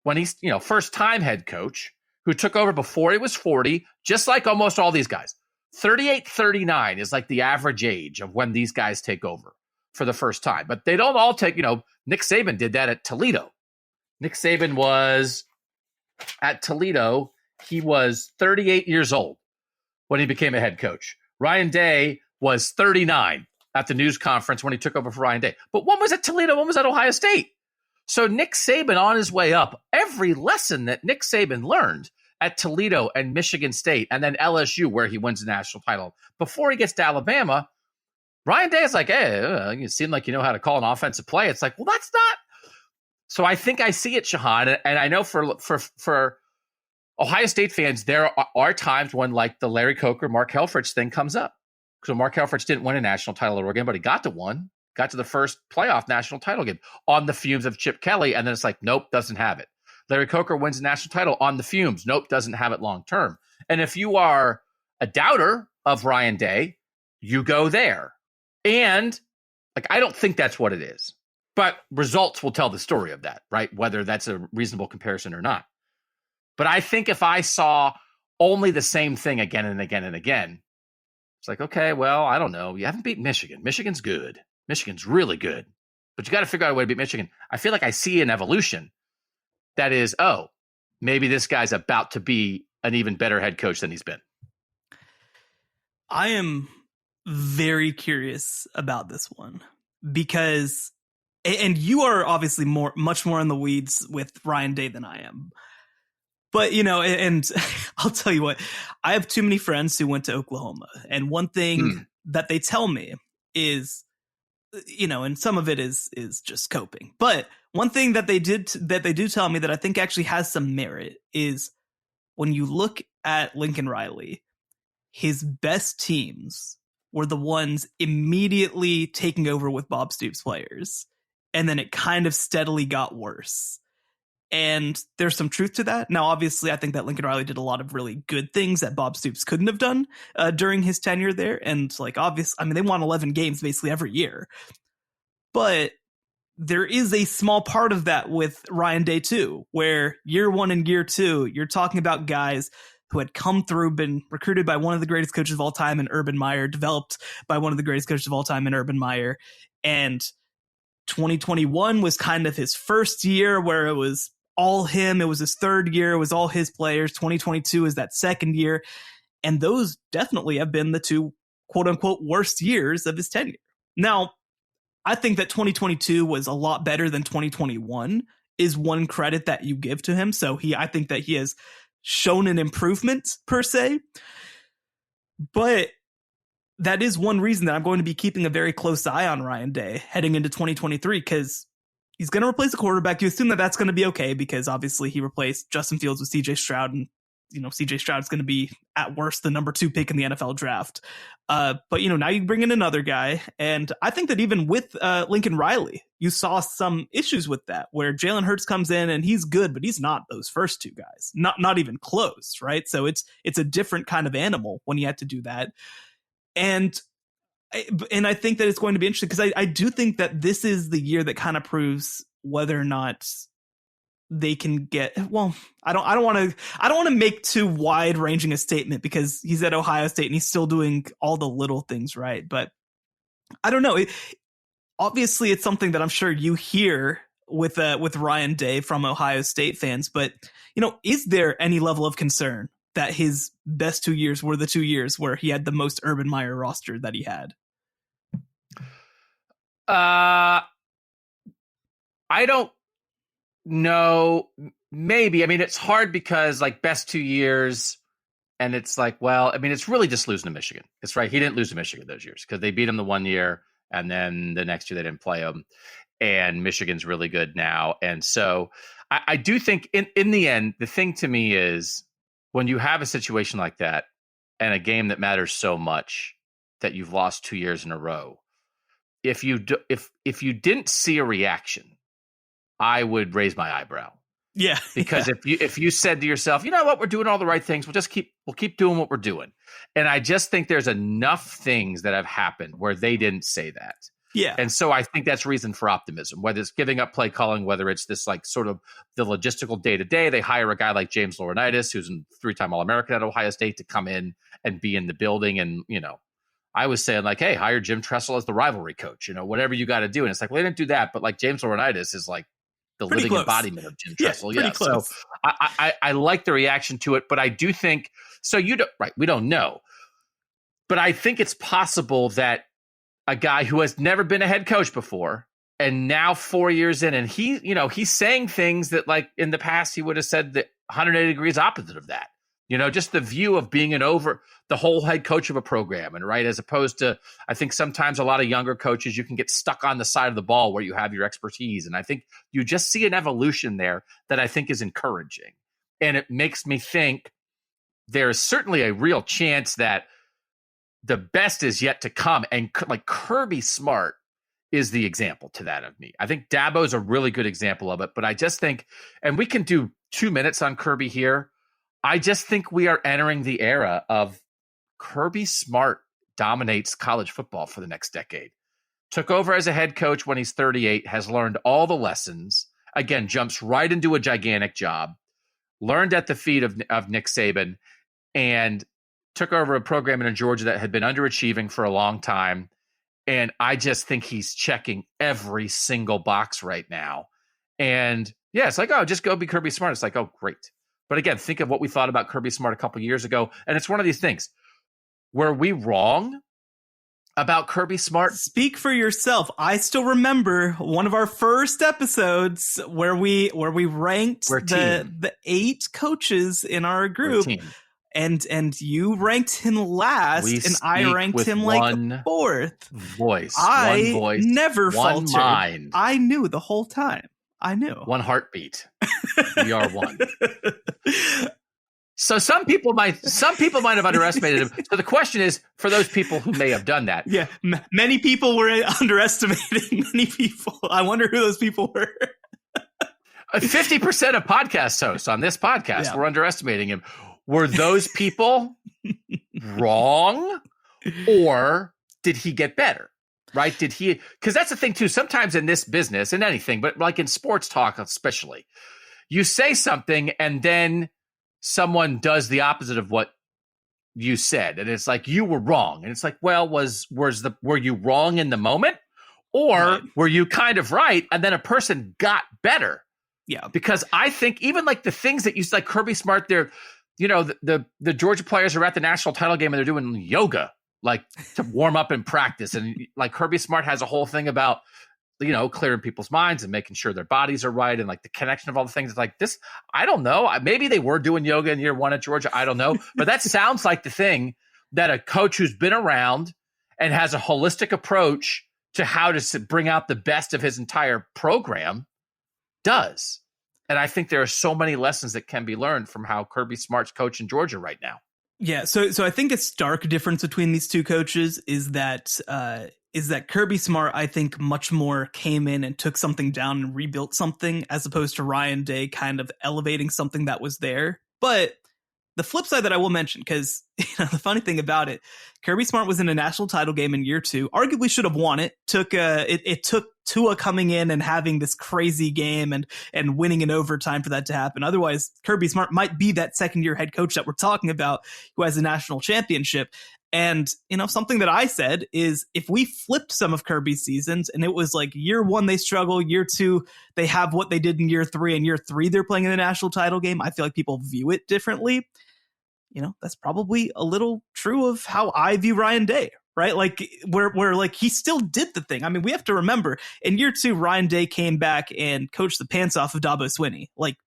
when he's, first-time head coach, who took over before he was 40, just like almost all these guys. 38, 39 is like the average age of when these guys take over for the first time. But they don't all take, Nick Saban did that at Toledo. Nick Saban was at Toledo. He was 38 years old when he became a head coach. Ryan Day was 39 at the news conference when he took over for Ryan Day. But one was at Toledo, one was at Ohio State. So Nick Saban on his way up, every lesson that Nick Saban learned at Toledo and Michigan State and then LSU, where he wins the national title, before he gets to Alabama, Ryan Day is like, hey, you seem like you know how to call an offensive play. It's like, well, that's not. So I think I see it, Shehan, and I know for Ohio State fans, there are times when like the Larry Coker, Mark Helfrich thing comes up. So Mark Helfrich didn't win a national title at Oregon, but he got to the first playoff national title game on the fumes of Chip Kelly. And then it's like, nope, doesn't have it. Larry Coker wins a national title on the fumes. Nope, doesn't have it long term. And if you are a doubter of Ryan Day, you go there. And like, I don't think that's what it is. But results will tell the story of that, right? Whether that's a reasonable comparison or not. But I think if I saw only the same thing again and again and again, it's like, okay, well, I don't know. You haven't beaten Michigan. Michigan's good. Michigan's really good. But you got to figure out a way to beat Michigan. I feel like I see an evolution that is, oh, maybe this guy's about to be an even better head coach than he's been. I am very curious about this one because, and you are obviously much more in the weeds with Ryan Day than I am. But, you know, and I'll tell you what, I have too many friends who went to Oklahoma. And one thing that they tell me is, you know, and some of it is just coping. But one thing that they do tell me that I think actually has some merit is when you look at Lincoln Riley, his best teams were the ones immediately taking over with Bob Stoops players. And then it kind of steadily got worse. And there's some truth to that. Now, obviously, I think that Lincoln Riley did a lot of really good things that Bob Stoops couldn't have done during his tenure there. And like, obviously, I mean, they won 11 games basically every year. But there is a small part of that with Ryan Day, too, where year one and year two, you're talking about guys who had come through, been recruited by one of the greatest coaches of all time in Urban Meyer, developed by one of the greatest coaches of all time in Urban Meyer. And 2021 was kind of his first year where it was all him. It was his third year. It was all his players. 2022 is that second year. And those definitely have been the two quote unquote worst years of his tenure. Now, I think that 2022 was a lot better than 2021 is one credit that you give to him. So I think that he has shown an improvement per se, but that is one reason that I'm going to be keeping a very close eye on Ryan Day heading into 2023, because he's going to replace a quarterback. You assume that that's going to be okay because obviously he replaced Justin Fields with CJ Stroud, and you know CJ Stroud is going to be at worst the number 2 pick in the NFL draft. But you know, now you bring in another guy, and I think that even with Lincoln Riley, you saw some issues with that where Jalen Hurts comes in and he's good, but he's not those first two guys, not even close, right? So it's a different kind of animal when you have to do that, and I think that it's going to be interesting because I do think that this is the year that kind of proves whether or not they can get. Well, I don't want to make too wide ranging a statement because he's at Ohio State and he's still doing all the little things right. But I don't know. Obviously, it's something that I'm sure you hear with Ryan Day from Ohio State fans. But you know, is there any level of concern that his best 2 years were the 2 years where he had the most Urban Meyer roster that he had? I don't know. Maybe. I mean, it's hard because like best 2 years, and it's like, well, I mean, it's really just losing to Michigan. It's right. He didn't lose to Michigan those years because they beat him the 1 year, and then the next year they didn't play him. And Michigan's really good now. And so I do think in the end, the thing to me is when you have a situation like that and a game that matters so much that you've lost 2 years in a row, if you didn't see a reaction, I would raise my eyebrow. Yeah. Because if you said to yourself, you know what, we're doing all the right things, we'll keep doing what we're doing. And I just think there's enough things that have happened where they didn't say that. Yeah. And so I think that's reason for optimism, whether it's giving up play calling, whether it's this like sort of the logistical day to day. They hire a guy like James Laurinaitis, who's a 3-time All-American at Ohio State, to come in and be in the building. And, you know, I was saying like, hey, hire Jim Tressel as the rivalry coach, you know, whatever you got to do. And it's like, well, they didn't do that. But like James Laurinaitis is like the pretty living close embodiment of Jim Tressel. Yeah. So I like the reaction to it, but I do think so. We don't know, but I think it's possible that a guy who has never been a head coach before and now 4 years in, and he's saying things that like in the past he would have said that 180 degrees opposite of that. Just the view of being the whole head coach of a program. And right, as opposed to, I think sometimes a lot of younger coaches, you can get stuck on the side of the ball where you have your expertise. And I think you just see an evolution there that I think is encouraging. And it makes me think there's certainly a real chance that the best is yet to come. And like Kirby Smart is the example to that of me. I think Dabo is a really good example of it, but I just think, and we can do 2 minutes on Kirby here. I just think we are entering the era of Kirby Smart dominates college football for the next decade. Took over as a head coach when he's 38, has learned all the lessons, again, jumps right into a gigantic job, learned at the feet of Nick Saban, and took over a program in Georgia that had been underachieving for a long time. And I just think he's checking every single box right now. And yeah, it's like, oh, just go be Kirby Smart. It's like, oh, great. But again, think of what we thought about Kirby Smart a couple years ago. And it's one of these things. Were we wrong about Kirby Smart? Speak for yourself. I still remember one of our first episodes where we ranked the 8 coaches in our group. And you ranked him last, and I ranked him like 4th. Voice. I one voice, never one faltered. Mind. I knew the whole time. I knew. One heartbeat. We are one. So some people might have underestimated him. So the question is, for those people who may have done that. Yeah, many people were underestimating many people. I wonder who those people were. 50% of podcast hosts on this podcast were underestimating him. Were those people wrong, or did he get better? Right? Did he? Because that's the thing too. Sometimes in this business, in anything, but like in sports talk especially, you say something and then someone does the opposite of what you said, and it's like you were wrong. And it's like, well, were you wrong in the moment, or were you kind of right, and then a person got better? Yeah. Because I think even like the things that you like Kirby Smart, they're the Georgia players are at the national title game and they're doing yoga, like to warm up and practice. And like Kirby Smart has a whole thing about, clearing people's minds and making sure their bodies are right. And like the connection of all the things. It's like this, I don't know. Maybe they were doing yoga in year 1 at Georgia. I don't know. But that sounds like the thing that a coach who's been around and has a holistic approach to how to bring out the best of his entire program does. And I think there are so many lessons that can be learned from how Kirby Smart's coaching Georgia right now. Yeah, so I think a stark difference between these two coaches is that Kirby Smart, I think, much more came in and took something down and rebuilt something, as opposed to Ryan Day kind of elevating something that was there. But the flip side that I will mention, because the funny thing about it, Kirby Smart was in a national title game in year 2, arguably should have won it. It took Tua coming in and having this crazy game and winning in overtime for that to happen. Otherwise, Kirby Smart might be that second-year head coach that we're talking about who has a national championship. And, something that I said is if we flipped some of Kirby's seasons and it was like year 1, they struggle, year 2, they have what they did in year 3, and year 3, they're playing in the national title game, I feel like people view it differently. That's probably a little true of how I view Ryan Day, right? Like where like he still did the thing. I mean, we have to remember in year 2, Ryan Day came back and coached the pants off of Dabo Swinney, like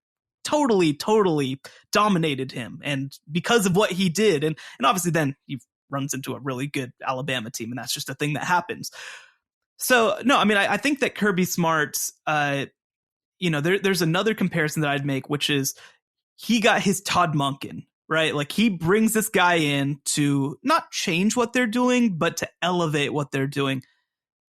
totally dominated him. And because of what he did, and obviously then he runs into a really good Alabama team, and that's just a thing that happens. So no, I mean, I think that Kirby Smart, there's another comparison that I'd make, which is he got his Todd Monken. Right? Like he brings this guy in to not change what they're doing, but to elevate what they're doing.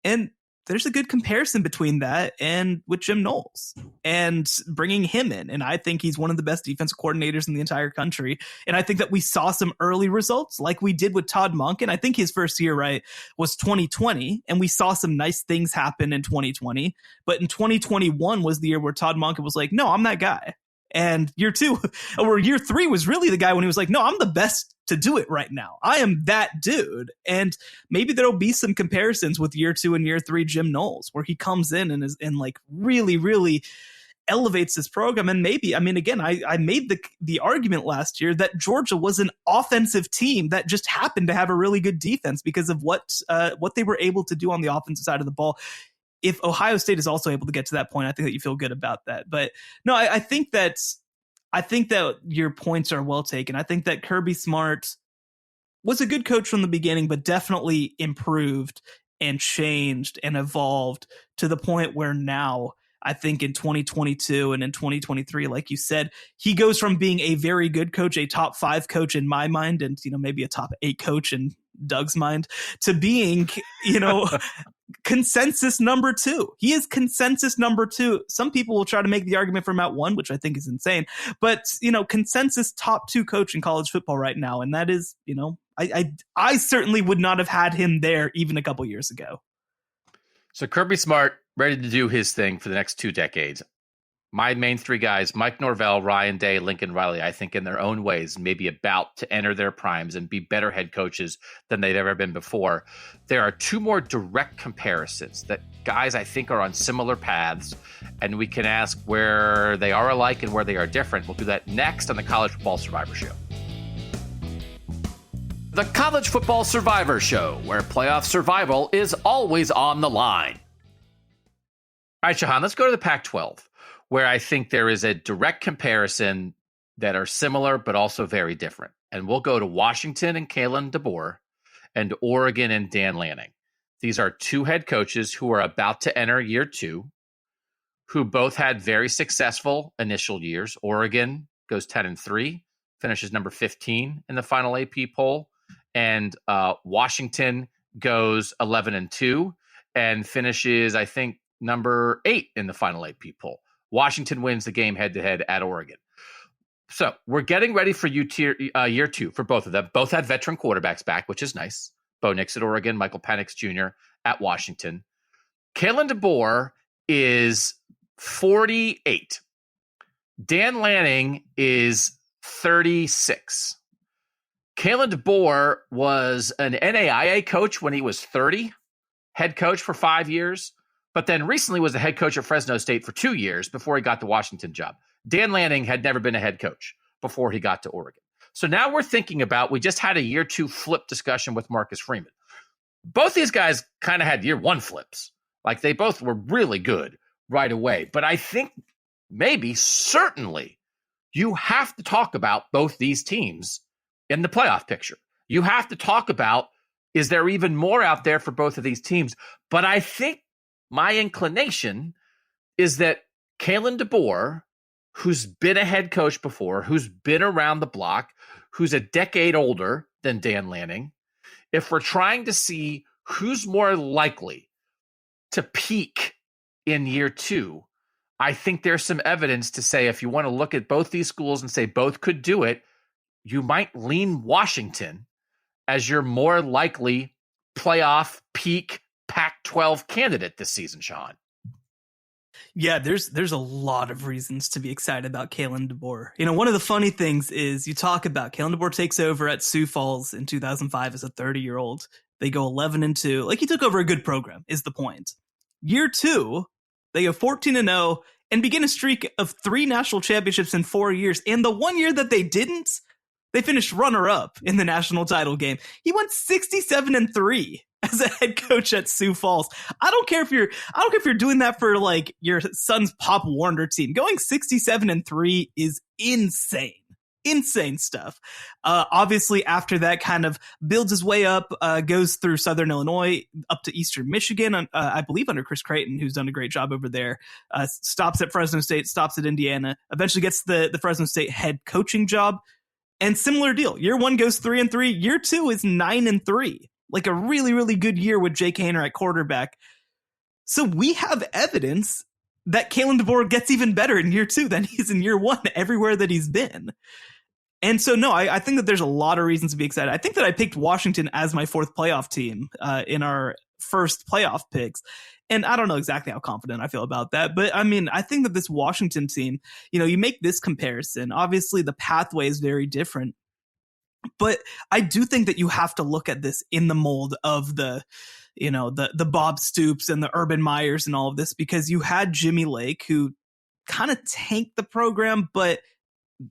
And there's a good comparison between that and with Jim Knowles and bringing him in. And I think he's one of the best defensive coordinators in the entire country. And I think that we saw some early results like we did with Todd Monken. I think his first year, right, was 2020. And we saw some nice things happen in 2020. But in 2021 was the year where Todd Monken was like, no, I'm that guy. And year 2 or year 3 was really the guy when he was like, no, I'm the best to do it right now. I am that dude. And maybe there'll be some comparisons with year 2 and year 3 Jim Knowles, where he comes in and is and like really elevates this program. And maybe, I mean, again, I made the argument last year that Georgia was an offensive team that just happened to have a really good defense because of what they were able to do on the offensive side of the ball. If Ohio State is also able to get to that point, I think that you feel good about that. But no, I think that I think that your points are well taken. I think that Kirby Smart was a good coach from the beginning, but definitely improved and changed and evolved to the point where now I think in 2022 and in 2023, like you said, he goes from being a very good coach, a top 5 coach in my mind, and, maybe a top 8 coach in Doug's mind, to being, consensus number 2. He is consensus number 2. Some people will try to make the argument for Matt 1, which I think is insane, but, consensus top 2 coach in college football right now. And that is, I certainly would not have had him there even a couple years ago. So Kirby Smart, ready to do his thing for the next 2 decades. My main 3 guys, Mike Norvell, Ryan Day, Lincoln Riley, I think in their own ways, may be about to enter their primes and be better head coaches than they've ever been before. There are 2 more direct comparisons that guys I think are on similar paths, and we can ask where they are alike and where they are different. We'll do that next on the College Football Survivor Show. The College Football Survivor Show, where playoff survival is always on the line. All right, Shehan, let's go to the Pac-12, where I think there is a direct comparison that are similar but also very different. And we'll go to Washington and Kalen DeBoer and Oregon and Dan Lanning. These are 2 head coaches who are about to enter year 2, who both had very successful initial years. Oregon goes 10-3, finishes number 15 in the final AP poll. And Washington goes 11-2 and finishes, I think, number 8 in the final AP poll. Washington wins the game head-to-head at Oregon. So we're getting ready for year 2 for both of them. Both had veteran quarterbacks back, which is nice. Bo Nix at Oregon, Michael Penix Jr. at Washington. Kalen DeBoer is 48. Dan Lanning is 36. Kalen DeBoer was an NAIA coach when he was 30, head coach for 5 years, but then recently was the head coach at Fresno State for 2 years before he got the Washington job. Dan Lanning had never been a head coach before he got to Oregon. So now we're thinking about, we just had a year 2 flip discussion with Marcus Freeman. Both these guys kind of had year 1 flips. Like they both were really good right away. But I think maybe, certainly, you have to talk about both these teams in the playoff picture. You have to talk about, is there even more out there for both of these teams? But I think my inclination is that Kalen DeBoer, who's been a head coach before, who's been around the block, who's a decade older than Dan Lanning, if we're trying to see who's more likely to peak in year 2, I think there's some evidence to say if you want to look at both these schools and say both could do it, you might lean Washington as your more likely playoff peak Pac-12 candidate this season, Sean. Yeah, there's a lot of reasons to be excited about Kalen DeBoer. One of the funny things is you talk about Kalen DeBoer takes over at Sioux Falls in 2005 as a 30-year-old. They go 11-2. Like, he took over a good program is the point. Year 2, they go 14-0 and begin a streak of 3 national championships in 4 years. And the 1 year that they didn't, they finished runner-up in the national title game. He went 67-3 as a head coach at Sioux Falls. I don't care if you're doing that for like your son's Pop Warner team. Going 67-3 is insane. Insane stuff. Obviously, after that, kind of builds his way up, goes through Southern Illinois up to Eastern Michigan, I believe under Chris Creighton, who's done a great job over there. Stops at Fresno State, stops at Indiana, eventually gets the Fresno State head coaching job. And similar deal. Year 1 goes 3-3. Year 2 is 9-3. Like a really, really good year with Jake Haener at quarterback. So we have evidence that Kalen DeBoer gets even better in year 2 than he's in year 1 everywhere that he's been. And so, no, I think that there's a lot of reasons to be excited. I think that I picked Washington as my 4th playoff team in our first playoff picks. And I don't know exactly how confident I feel about that. But I mean, I think that this Washington team, you make this comparison. Obviously, the pathway is very different. But I do think that you have to look at this in the mold of the Bob Stoops and the Urban Meyers and all of this, because you had Jimmy Lake, who kind of tanked the program, but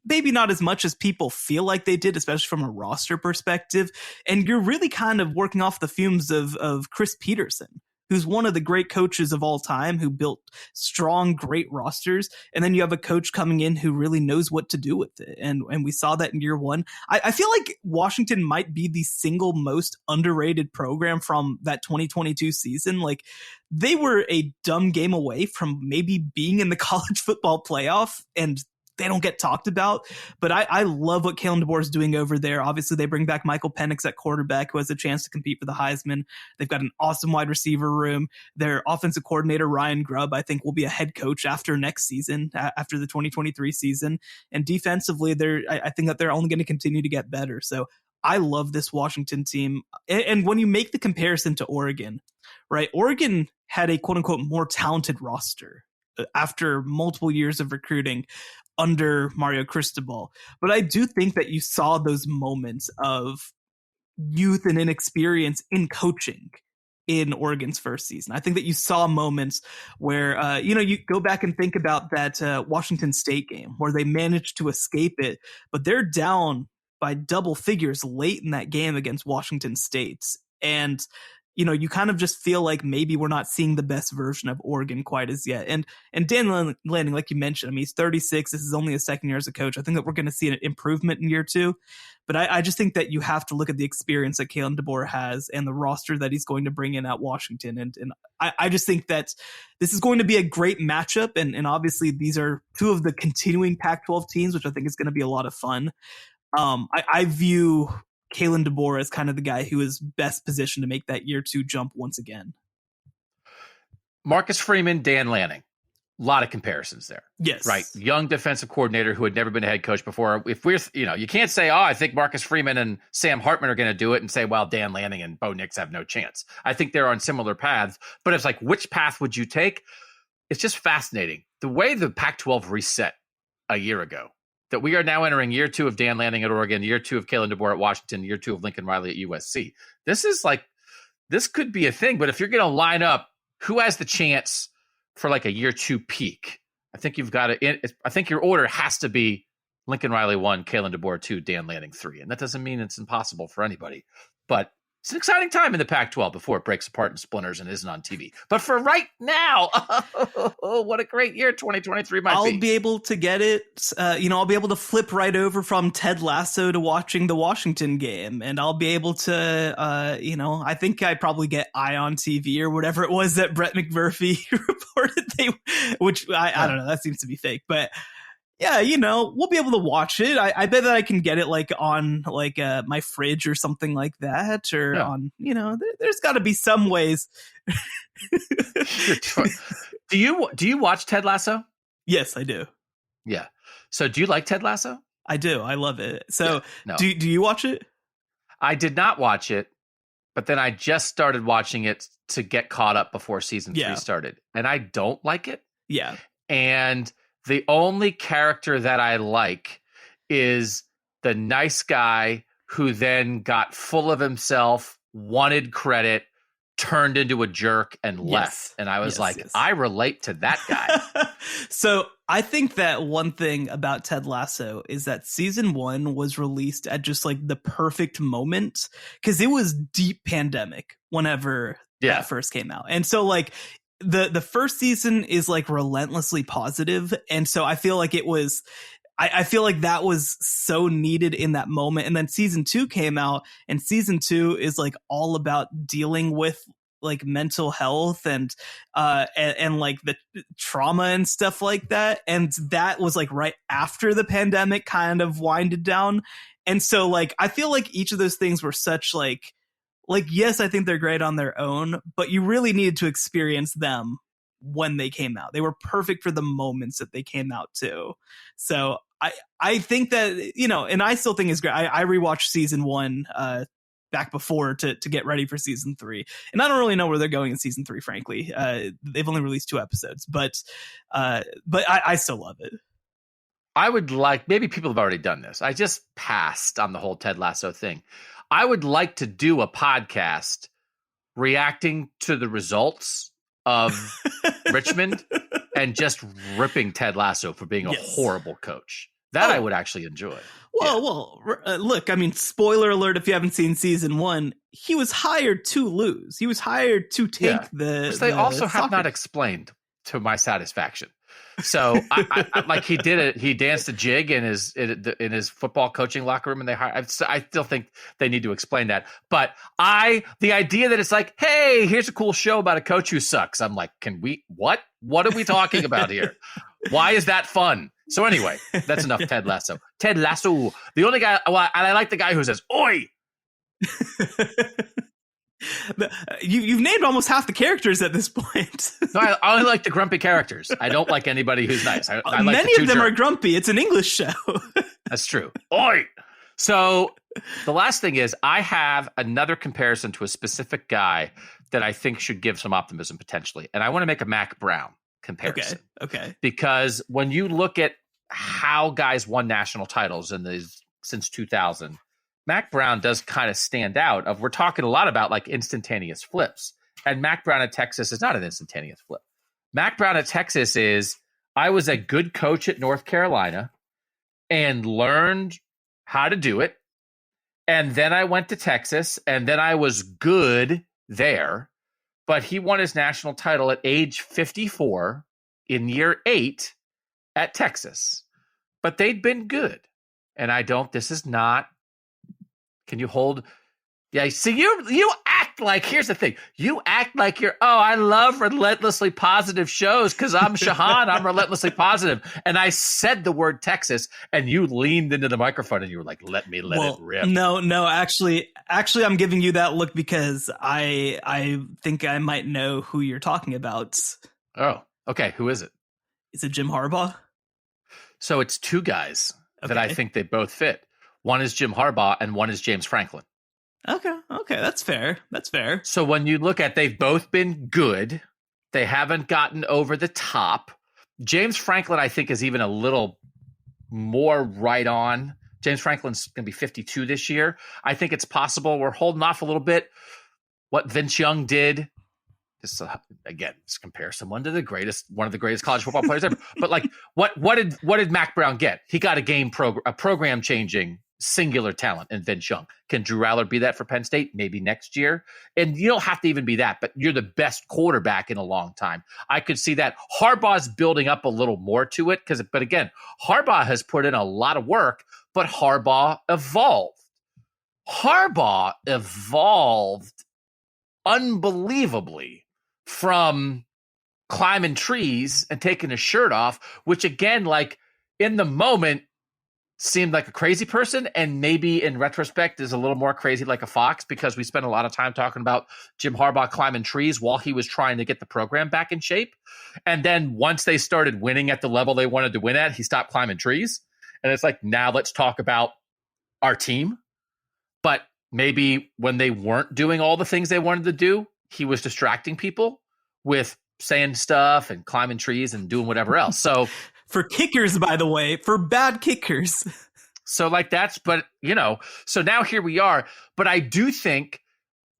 maybe not as much as people feel like they did, especially from a roster perspective. And you're really kind of working off the fumes of Chris Peterson, who's one of the great coaches of all time, who built strong, great rosters. And then you have a coach coming in who really knows what to do with it. And we saw that in year one. I feel like Washington might be the single most underrated program from that 2022 season. Like, they were a dumb game away from maybe being in the college football playoff, and they don't get talked about. But I love what Kalen DeBoer is doing over there. Obviously, they bring back Michael Penix at quarterback, who has a chance to compete for the Heisman. They've got an awesome wide receiver room. Their offensive coordinator, Ryan Grubb, I think will be a head coach after next season, after the 2023 season. And defensively, I think that they're only going to continue to get better. So I love this Washington team. And when you make the comparison to Oregon, right? Oregon had a quote unquote more talented roster after multiple years of recruiting under Mario Cristobal. But I do think that you saw those moments of youth and inexperience in coaching in Oregon's first season. I think that you saw moments where, you go back and think about that Washington State game where they managed to escape it, but they're down by double figures late in that game against Washington State. And you kind of just feel like maybe we're not seeing the best version of Oregon quite as yet. And Dan Lanning, like you mentioned, I mean, he's 36. This is only his second year as a coach. I think that we're going to see an improvement in year two. But I just think that you have to look at the experience that Kalen DeBoer has and the roster that he's going to bring in at Washington. And I just think that this is going to be a great matchup. And obviously, these are two of the continuing Pac-12 teams, which I think is going to be a lot of fun. I view Kalen DeBoer as kind of the guy who is best positioned to make that year two jump once again. Marcus Freeman, Dan Lanning. A lot of comparisons there. Yes. Right. Young defensive coordinator who had never been a head coach before. If we're, you can't say, I think Marcus Freeman and Sam Hartman are going to do it and say, well, Dan Lanning and Bo Nix have no chance. I think they're on similar paths, but it's like, which path would you take? It's just fascinating. The way the Pac-12 reset a year ago, that we are now entering year two of Dan Lanning at Oregon, year two of Kalen DeBoer at Washington, year two of Lincoln Riley at USC. This could be a thing, but if you're going to line up who has the chance for like a year two peak, I think you've got to, I think your order has to be Lincoln Riley 1, Kalen DeBoer 2, Dan Lanning 3. And that doesn't mean it's impossible for anybody, but it's an exciting time in the Pac-12 before it breaks apart in splinters and isn't on TV. But for right now, what a great year 2023 might be. I'll be able to get it. I'll be able to flip right over from Ted Lasso to watching the Washington game. And I'll be able to, I think I probably get Eye on TV or whatever it was that Brett McMurphy reported. I don't know. That seems to be fake. But yeah, we'll be able to watch it. I bet that I can get it like on like my fridge or something like that, or on, there's got to be some ways. Do you watch Ted Lasso? Yes, I do. Yeah. So do you like Ted Lasso? I do. I love it. So yeah, no. Do you watch it? I did not watch it, but then I just started watching it to get caught up before season 3 started. And I don't like it. Yeah. And the only character that I like is the nice guy who then got full of himself, wanted credit, turned into a jerk, and left. And I was I relate to that guy. So I think that one thing about Ted Lasso is that season 1 was released at just like the perfect moment, because it was deep pandemic whenever that first came out. And so like the first season is like relentlessly positive. And so I feel like I feel like that was so needed in that moment. And then season 2 came out, and season 2 is like all about dealing with like mental health and like the trauma and stuff like that. And that was like right after the pandemic kind of winded down. And so like, I feel like each of those things were such like, yes, I think they're great on their own, but you really needed to experience them when they came out. They were perfect for the moments that they came out to. So I think that, and I still think it's great. I rewatched season 1 back before to get ready for season 3. And I don't really know where they're going in season 3, frankly. They've only released 2 episodes, but I still love it. I would like, maybe people have already done this. I just passed on the whole Ted Lasso thing. I would like to do a podcast reacting to the results of Richmond and just ripping Ted Lasso for being a horrible coach. That I would actually enjoy. Well, look, I mean, spoiler alert if you haven't seen season 1, he was hired to lose. He was hired to take They also have not explained to my satisfaction. So, I like he did it. He danced a jig in his football coaching locker room, and I still think they need to explain that. But the idea that it's like, hey, here's a cool show about a coach who sucks. I'm like, what? What are we talking about here? Why is that fun? So anyway, that's enough Ted Lasso. Ted Lasso, the only guy, I like the guy who says, oi. You've named almost half the characters at this point. No, I only like the grumpy characters. I don't like anybody who's nice. I like many of them are grumpy. It's an English show. That's true. Oi. So the last thing is I have another comparison to a specific guy that I think should give some optimism potentially. And I want to make a Mack Brown comparison. Okay. Because when you look at how guys won national titles since 2000, Mack Brown does kind of stand out. We're talking a lot about like instantaneous flips. And Mack Brown at Texas is not an instantaneous flip. Mack Brown at Texas is, I was a good coach at North Carolina and learned how to do it. And then I went to Texas and then I was good there. But he won his national title at age 54 in year 8 at Texas. But they'd been good. And this is not, can you hold? Yeah, see, you act like, here's the thing. You act like I love relentlessly positive shows because I'm Shehan, I'm relentlessly positive. And I said the word Texas and you leaned into the microphone and you were like, let it rip. No, actually, I'm giving you that look because I think I might know who you're talking about. Oh, okay. Who is it? Is it Jim Harbaugh? So it's two guys that I think they both fit. One is Jim Harbaugh and one is James Franklin. Okay, that's fair. So when you look at, they've both been good. They haven't gotten over the top. James Franklin, I think, is even a little more right on. James Franklin's going to be 52 this year. I think it's possible we're holding off a little bit. What Vince Young did, just compare someone to one of the greatest college football players ever. But like, what did Mack Brown get? He got a program changing singular talent in Vince Young. Can Drew Allard be that for Penn State? Maybe next year. And you don't have to even be that, but you're the best quarterback in a long time. I could see that. Harbaugh's building up a little more to it but again, Harbaugh has put in a lot of work, but Harbaugh evolved. Harbaugh evolved unbelievably from climbing trees and taking his shirt off, which again, like in the moment, seemed like a crazy person, and maybe in retrospect is a little more crazy like a fox, because we spent a lot of time talking about Jim Harbaugh climbing trees while he was trying to get the program back in shape. And then once they started winning at the level they wanted to win at, he stopped climbing trees. And it's like, now let's talk about our team. But maybe when they weren't doing all the things they wanted to do, he was distracting people with saying stuff and climbing trees and doing whatever else. So for kickers, by the way, for bad kickers. So like so now here we are. But I do think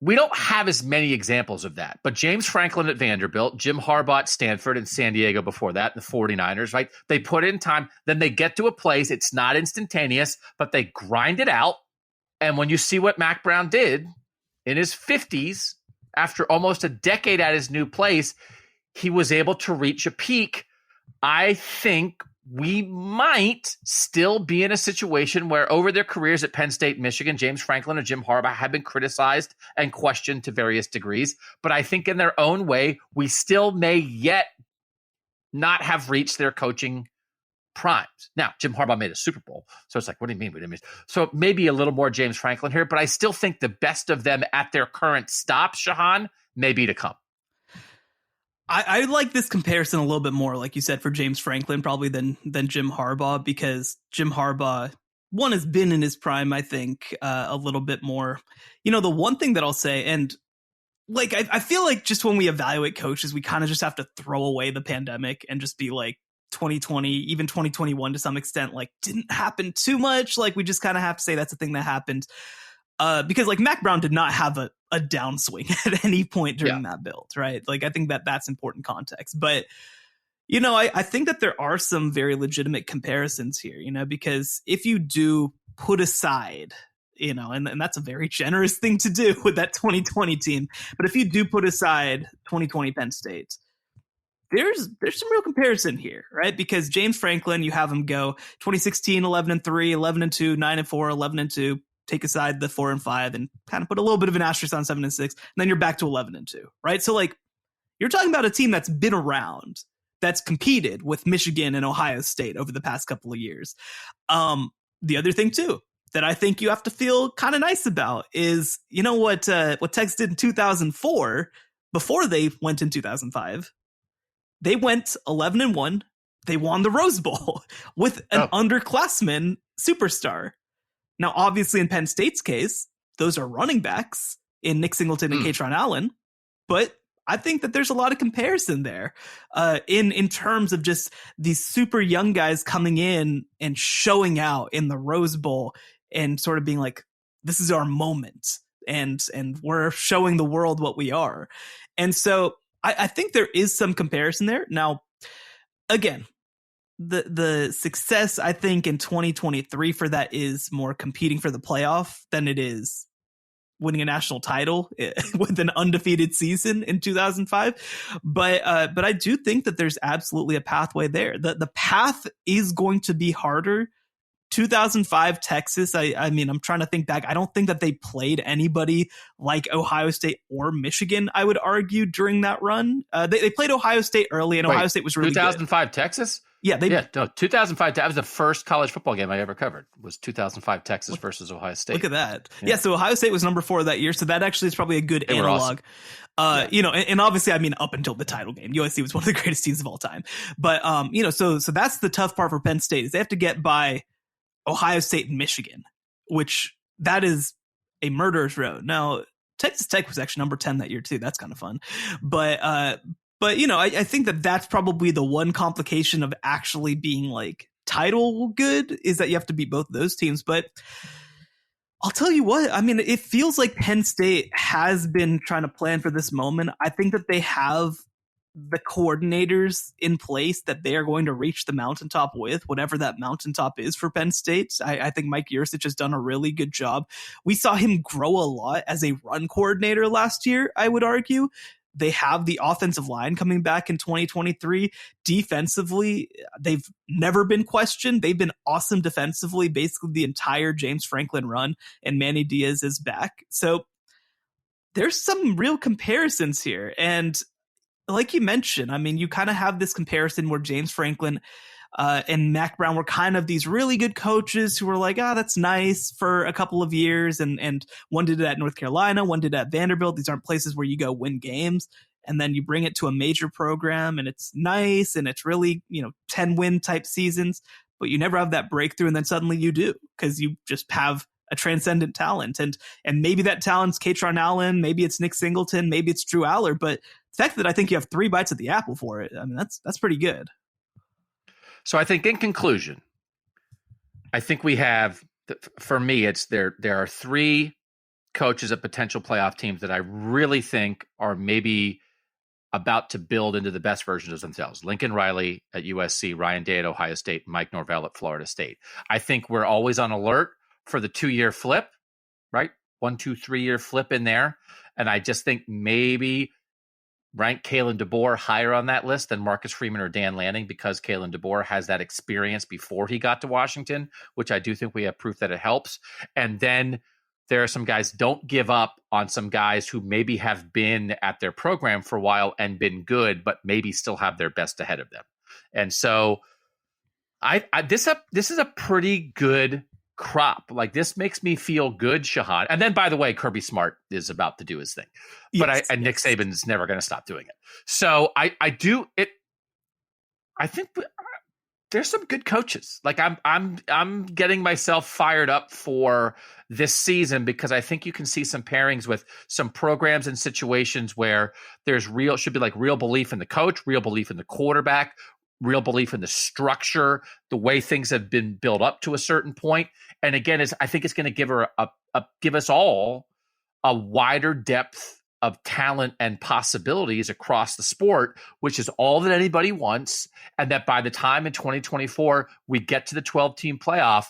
we don't have as many examples of that. But James Franklin at Vanderbilt, Jim Harbaugh at Stanford and San Diego before that, and the 49ers, right? They put in time, then they get to a place. It's not instantaneous, but they grind it out. And when you see what Mack Brown did in his 50s, after almost a decade at his new place, he was able to reach a peak. I think we might still be in a situation where over their careers at Penn State, Michigan, James Franklin and Jim Harbaugh have been criticized and questioned to various degrees. But I think in their own way, we still may yet not have reached their coaching primes. Now, Jim Harbaugh made a Super Bowl. So it's like, what do you mean we didn't miss? So maybe a little more James Franklin here, but I still think the best of them at their current stop, Shehan, may be to come. I like this comparison a little bit more, like you said, for James Franklin probably than Jim Harbaugh, because Jim Harbaugh, one, has been in his prime, I think, a little bit more. You know, the one thing that I'll say, and like I feel like just when we evaluate coaches, we kind of just have to throw away the pandemic and just be like 2020, even 2021 to some extent, like didn't happen too much. Like we just kind of have to say that's a thing that happened. Because like Mack Brown did not have a downswing at any point during that build, right? Like I think that's important context. But I think that there are some very legitimate comparisons here, because if you do put aside, and that's a very generous thing to do with that 2020 team. But if you do put aside 2020 Penn State, there's some real comparison here, right? Because James Franklin, you have him go 2016, 11-3, 11-2, 9-4, 11-2. Take aside the 4-5 and kind of put a little bit of an asterisk on 7-6, and then you're back to 11-2, right? So like you're talking about a team that's been around, that's competed with Michigan and Ohio State over the past couple of years. The other thing too that I think you have to feel kind of nice about is, what Texas did in 2004 before they went in 2005. They went 11-1. They won the Rose Bowl with an underclassman superstar. Now, obviously, in Penn State's case, those are running backs in Nick Singleton and Katron Allen, but I think that there's a lot of comparison there in terms of just these super young guys coming in and showing out in the Rose Bowl and sort of being like, this is our moment, and we're showing the world what we are. And so I think there is some comparison there. Now, again, the success, I think, in 2023 for that is more competing for the playoff than it is winning a national title with an undefeated season in 2005. But I do think that there's absolutely a pathway there. The path is going to be harder. 2005 Texas, I mean, I'm trying to think back. I don't think that they played anybody like Ohio State or Michigan, I would argue, during that run. They played Ohio State early, and Ohio State was really 2005 good. Texas? Yeah, 2005. That was the first college football game I ever covered. Was 2005 Texas versus Ohio State. Look at that. Yeah, so Ohio State was number 4 that year. So that actually is probably a good analog. Awesome. And obviously, I mean, up until the title game, USC was one of the greatest teams of all time. But so that's the tough part for Penn State is they have to get by Ohio State and Michigan, which that is a murderer's road. Now, Texas Tech was actually number 10 that year too. That's kind of fun. But I think that that's probably the one complication of actually being like title good is that you have to beat both of those teams. But I'll tell you what, I mean, it feels like Penn State has been trying to plan for this moment. I think that they have the coordinators in place that they are going to reach the mountaintop with, whatever that mountaintop is for Penn State. I think Mike Yurcich has done a really good job. We saw him grow a lot as a run coordinator last year, I would argue. They have the offensive line coming back in 2023. Defensively, they've never been questioned. They've been awesome defensively, basically the entire James Franklin run, and Manny Diaz is back. So there's some real comparisons here. And like you mentioned, I mean, you kind of have this comparison where James Franklin and Mack Brown were kind of these really good coaches who were like, that's nice for a couple of years. And one did it at North Carolina, one did it at Vanderbilt. These aren't places where you go win games. And then you bring it to a major program and it's nice and it's really, 10-win type seasons, but you never have that breakthrough. And then suddenly you do because you just have a transcendent talent. And maybe that talent's Katron Allen, maybe it's Nick Singleton, maybe it's Drew Aller, but the fact that I think you have 3 bites at the apple for it, I mean, that's pretty good. So I think in conclusion, I think we have, for me, it's there are 3 coaches at potential playoff teams that I really think are maybe about to build into the best versions of themselves. Lincoln Riley at USC, Ryan Day at Ohio State, Mike Norvell at Florida State. I think we're always on alert for the 2-year flip, right? 1, 2, 3-year flip in there. And I just think maybe rank Kalen DeBoer higher on that list than Marcus Freeman or Dan Lanning because Kalen DeBoer has that experience before he got to Washington, which I do think we have proof that it helps. And then there are some guys, don't give up on some guys who maybe have been at their program for a while and been good, but maybe still have their best ahead of them. And so this is a pretty good crop. Like this makes me feel good, Shehan. And then, by the way, Kirby Smart is about to do his thing, but Nick Saban is never going to stop doing it. So I think there's some good coaches. Like I'm getting myself fired up for this season because I think you can see some pairings with some programs and situations where there's should be like real belief in the coach, real belief in the quarterback, real belief in the structure, the way things have been built up to a certain point. And again, I think it's going to give us all a wider depth of talent and possibilities across the sport, which is all that anybody wants. And that by the time in 2024 we get to the 12-team playoff,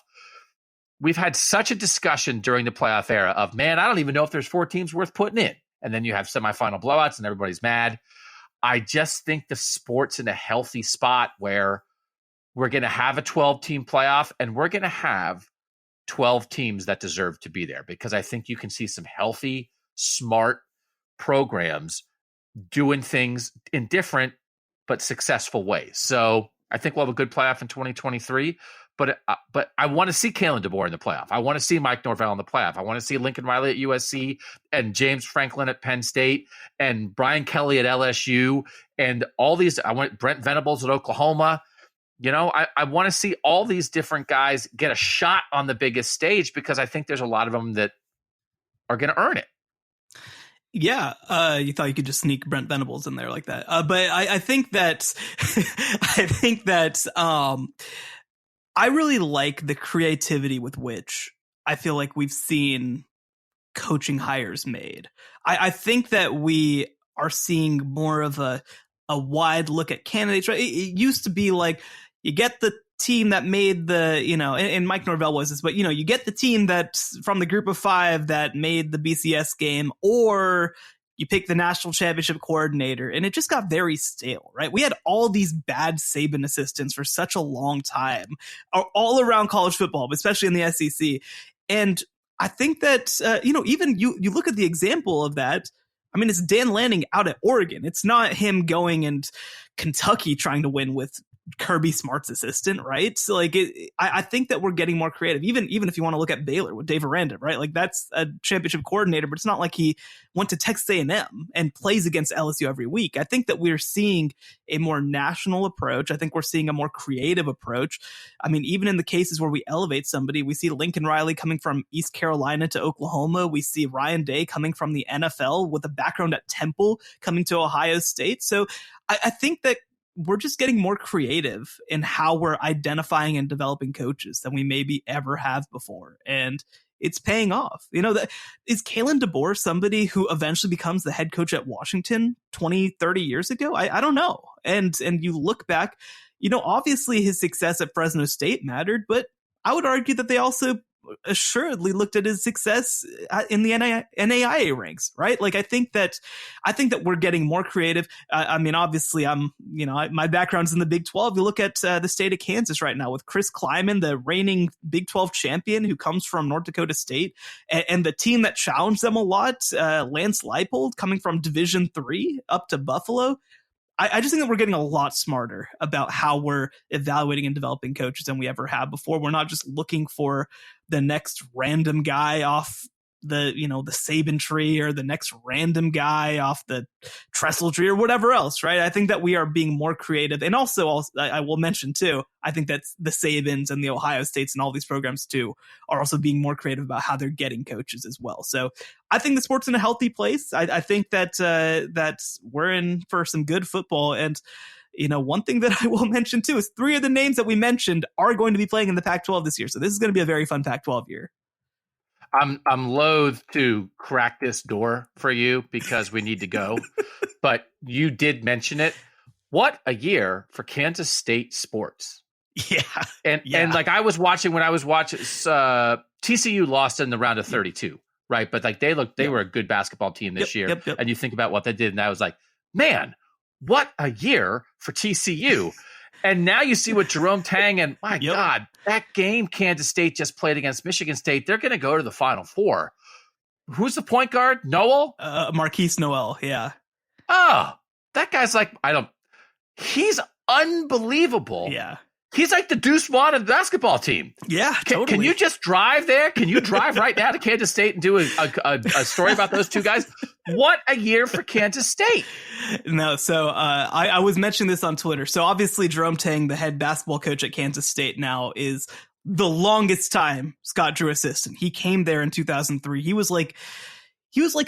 we've had such a discussion during the playoff era of, man, I don't even know if there's 4 teams worth putting in. And then you have semifinal blowouts and everybody's mad. I just think the sport's in a healthy spot where we're going to have a 12-team playoff and we're going to have 12 teams that deserve to be there, because I think you can see some healthy, smart programs doing things in different but successful ways. So I think we'll have a good playoff in 2023. But I want to see Kalen DeBoer in the playoff. I want to see Mike Norvell in the playoff. I want to see Lincoln Riley at USC and James Franklin at Penn State and Brian Kelly at LSU and all these. I want Brent Venables at Oklahoma. You know, I want to see all these different guys get a shot on the biggest stage, because I think there's a lot of them that are going to earn it. Yeah, you thought you could just sneak Brent Venables in there like that. But I think that I really like the creativity with which I feel like we've seen coaching hires made. I think that we are seeing more of a wide look at candidates. Right? It used to be like, you get the team that made the, and Mike Norvell was this, but, you get the team that's from the group of 5 that made the BCS game, or you pick the national championship coordinator, and it just got very stale, right? We had all these bad Saban assistants for such a long time, all around college football, but especially in the SEC. And I think that, even you look at the example of that. I mean, it's Dan Lanning out at Oregon. It's not him going and Kentucky trying to win with Kirby Smart's assistant, right? So like, I think that we're getting more creative. Even if you want to look at Baylor with Dave Aranda, right? Like, that's a championship coordinator, but it's not like he went to Texas A&M and plays against LSU every week. I think that we're seeing a more national approach. I think we're seeing a more creative approach. I mean, even in the cases where we elevate somebody, we see Lincoln Riley coming from East Carolina to Oklahoma. We see Ryan Day coming from the NFL with a background at Temple coming to Ohio State. So I think that we're just getting more creative in how we're identifying and developing coaches than we maybe ever have before. And it's paying off. Is Kalen DeBoer somebody who eventually becomes the head coach at Washington 20, 30 years ago? I don't know. And you look back, obviously his success at Fresno State mattered, but I would argue that they also assuredly looked at his success in the NAIA ranks, right? Like, I think that we're getting more creative. I mean, obviously, my background's in the Big 12. You look at the state of Kansas right now with Chris Kleiman, the reigning Big 12 champion who comes from North Dakota State, and the team that challenged them a lot, Lance Leipold, coming from Division III up to Buffalo. I just think that we're getting a lot smarter about how we're evaluating and developing coaches than we ever have before. We're not just looking for the next random guy off the Saban tree, or the next random guy off the Trestle tree, or whatever else, right? I think that we are being more creative. And also I will mention too, I think that the Sabans and the Ohio States and all these programs too are also being more creative about how they're getting coaches as well. So I think the sport's in a healthy place. I think that we're in for some good football. And one thing that I will mention too is 3 of the names that we mentioned are going to be playing in the Pac-12 this year. So this is going to be a very fun Pac-12 year. I'm loath to crack this door for you because we need to go, but you did mention it. What a year for Kansas State sports. Yeah. And like when I was watching, TCU lost in the round of 32, right? But like they were a good basketball team this year. Yep. And you think about what they did, and I was like, man, what a year for TCU. And now you see what Jerome Tang and my God, that game Kansas State just played against Michigan State, they're going to go to the Final Four. Who's the point guard? Noel? Marquise Noel, yeah. Oh, that guy's like, he's unbelievable. Yeah. He's like the Deuce Vaughn of the basketball team. Yeah, totally. Can you just drive there? Can you drive right now to Kansas State and do a story about those two guys? What a year for Kansas State. No, so I was mentioning this on Twitter. So obviously Jerome Tang, the head basketball coach at Kansas State now, is the longest time Scott Drew assistant. He came there in 2003. He was like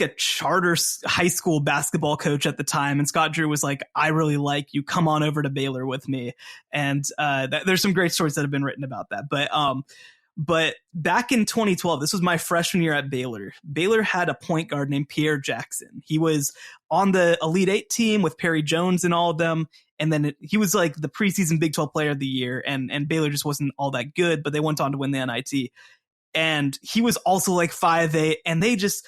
a charter high school basketball coach at the time. And Scott Drew was like, I really like you. Come on over to Baylor with me. And there's some great stories that have been written about that. But But back in 2012, this was my freshman year at Baylor. Baylor had a point guard named Pierre Jackson. He was on the Elite Eight team with Perry Jones and all of them. And then he was like the preseason Big 12 player of the year. And Baylor just wasn't all that good, but they went on to win the NIT. And he was also like 5'8", and they just...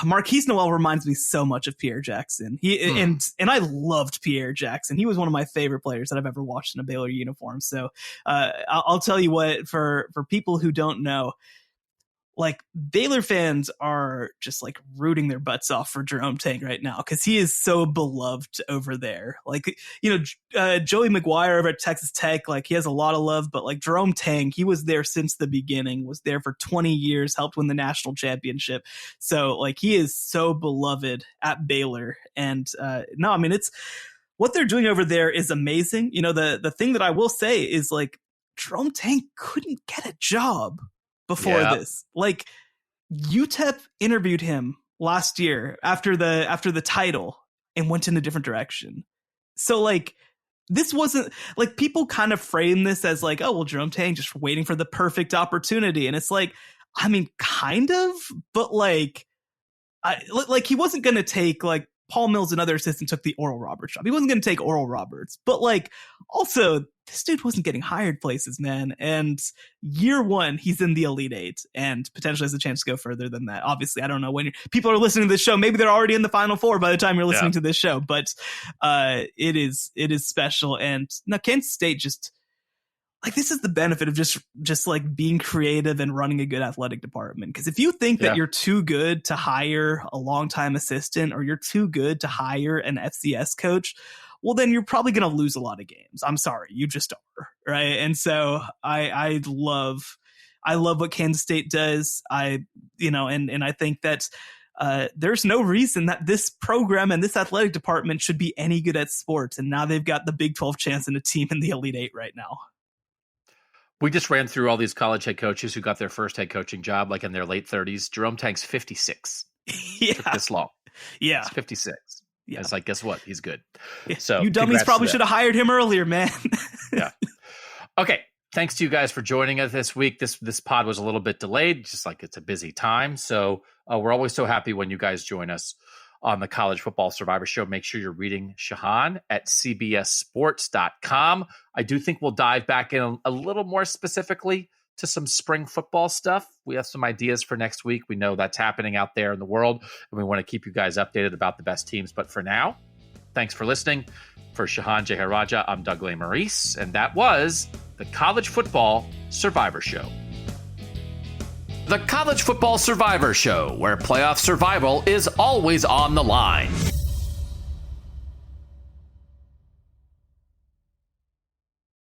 Marquise Noel reminds me so much of Pierre Jackson. And I loved Pierre Jackson. He was one of my favorite players that I've ever watched in a Baylor uniform. So I'll tell you what, for people who don't know, like Baylor fans are just like rooting their butts off for Jerome Tang right now because he is so beloved over there. Like, Joey McGuire over at Texas Tech, like he has a lot of love, but like Jerome Tang, he was there since the beginning, was there for 20 years, helped win the national championship. So like he is so beloved at Baylor. And it's what they're doing over there is amazing. The thing that I will say is like Jerome Tang couldn't get a job before this. Like UTEP interviewed him last year after the title and went in a different direction. So like this wasn't like, people kind of frame this as like, oh well, Jerome Tang just waiting for the perfect opportunity, and it's like, I mean, kind of, but like he wasn't going to take like Paul Mills, another assistant, took the Oral Roberts job. He wasn't going to take Oral Roberts, but like also this dude wasn't getting hired places, man. And year one, he's in the Elite Eight and potentially has a chance to go further than that. Obviously, I don't know when people are listening to this show. Maybe they're already in the Final Four by the time you're listening to this show, but it is special. And now Kansas State just like, this is the benefit of just like being creative and running a good athletic department. Because if you think that you're too good to hire a longtime assistant or you're too good to hire an FCS coach, well, then you're probably going to lose a lot of games. I'm sorry, you just are, right? And so I love what Kansas State does. And I think that there's no reason that this program and this athletic department should be any good at sports. And now they've got the Big 12 chance and a team in the Elite Eight right now. We just ran through all these college head coaches who got their first head coaching job like in their late 30s. Jerome Tang's 56. Yeah. Took this long. Yeah. It's 56. Yeah. It's like, guess what? He's good. Yeah. So you dummies probably should have hired him earlier, man. Yeah. Okay. Thanks to you guys for joining us this week. This pod was a little bit delayed, just like it's a busy time. So we're always so happy when you guys join us on the College Football Survivor Show. Make sure you're reading Shehan at cbssports.com. I do think we'll dive back in a little more specifically to some spring football stuff. We have some ideas for next week. We know that's happening out there in the world, and we want to keep you guys updated about the best teams. But for now, thanks for listening. For Shehan Jeyarajah, I'm Doug Lesmerises, and that was the College Football Survivor Show. The College Football Survivor Show, where playoff survival is always on the line.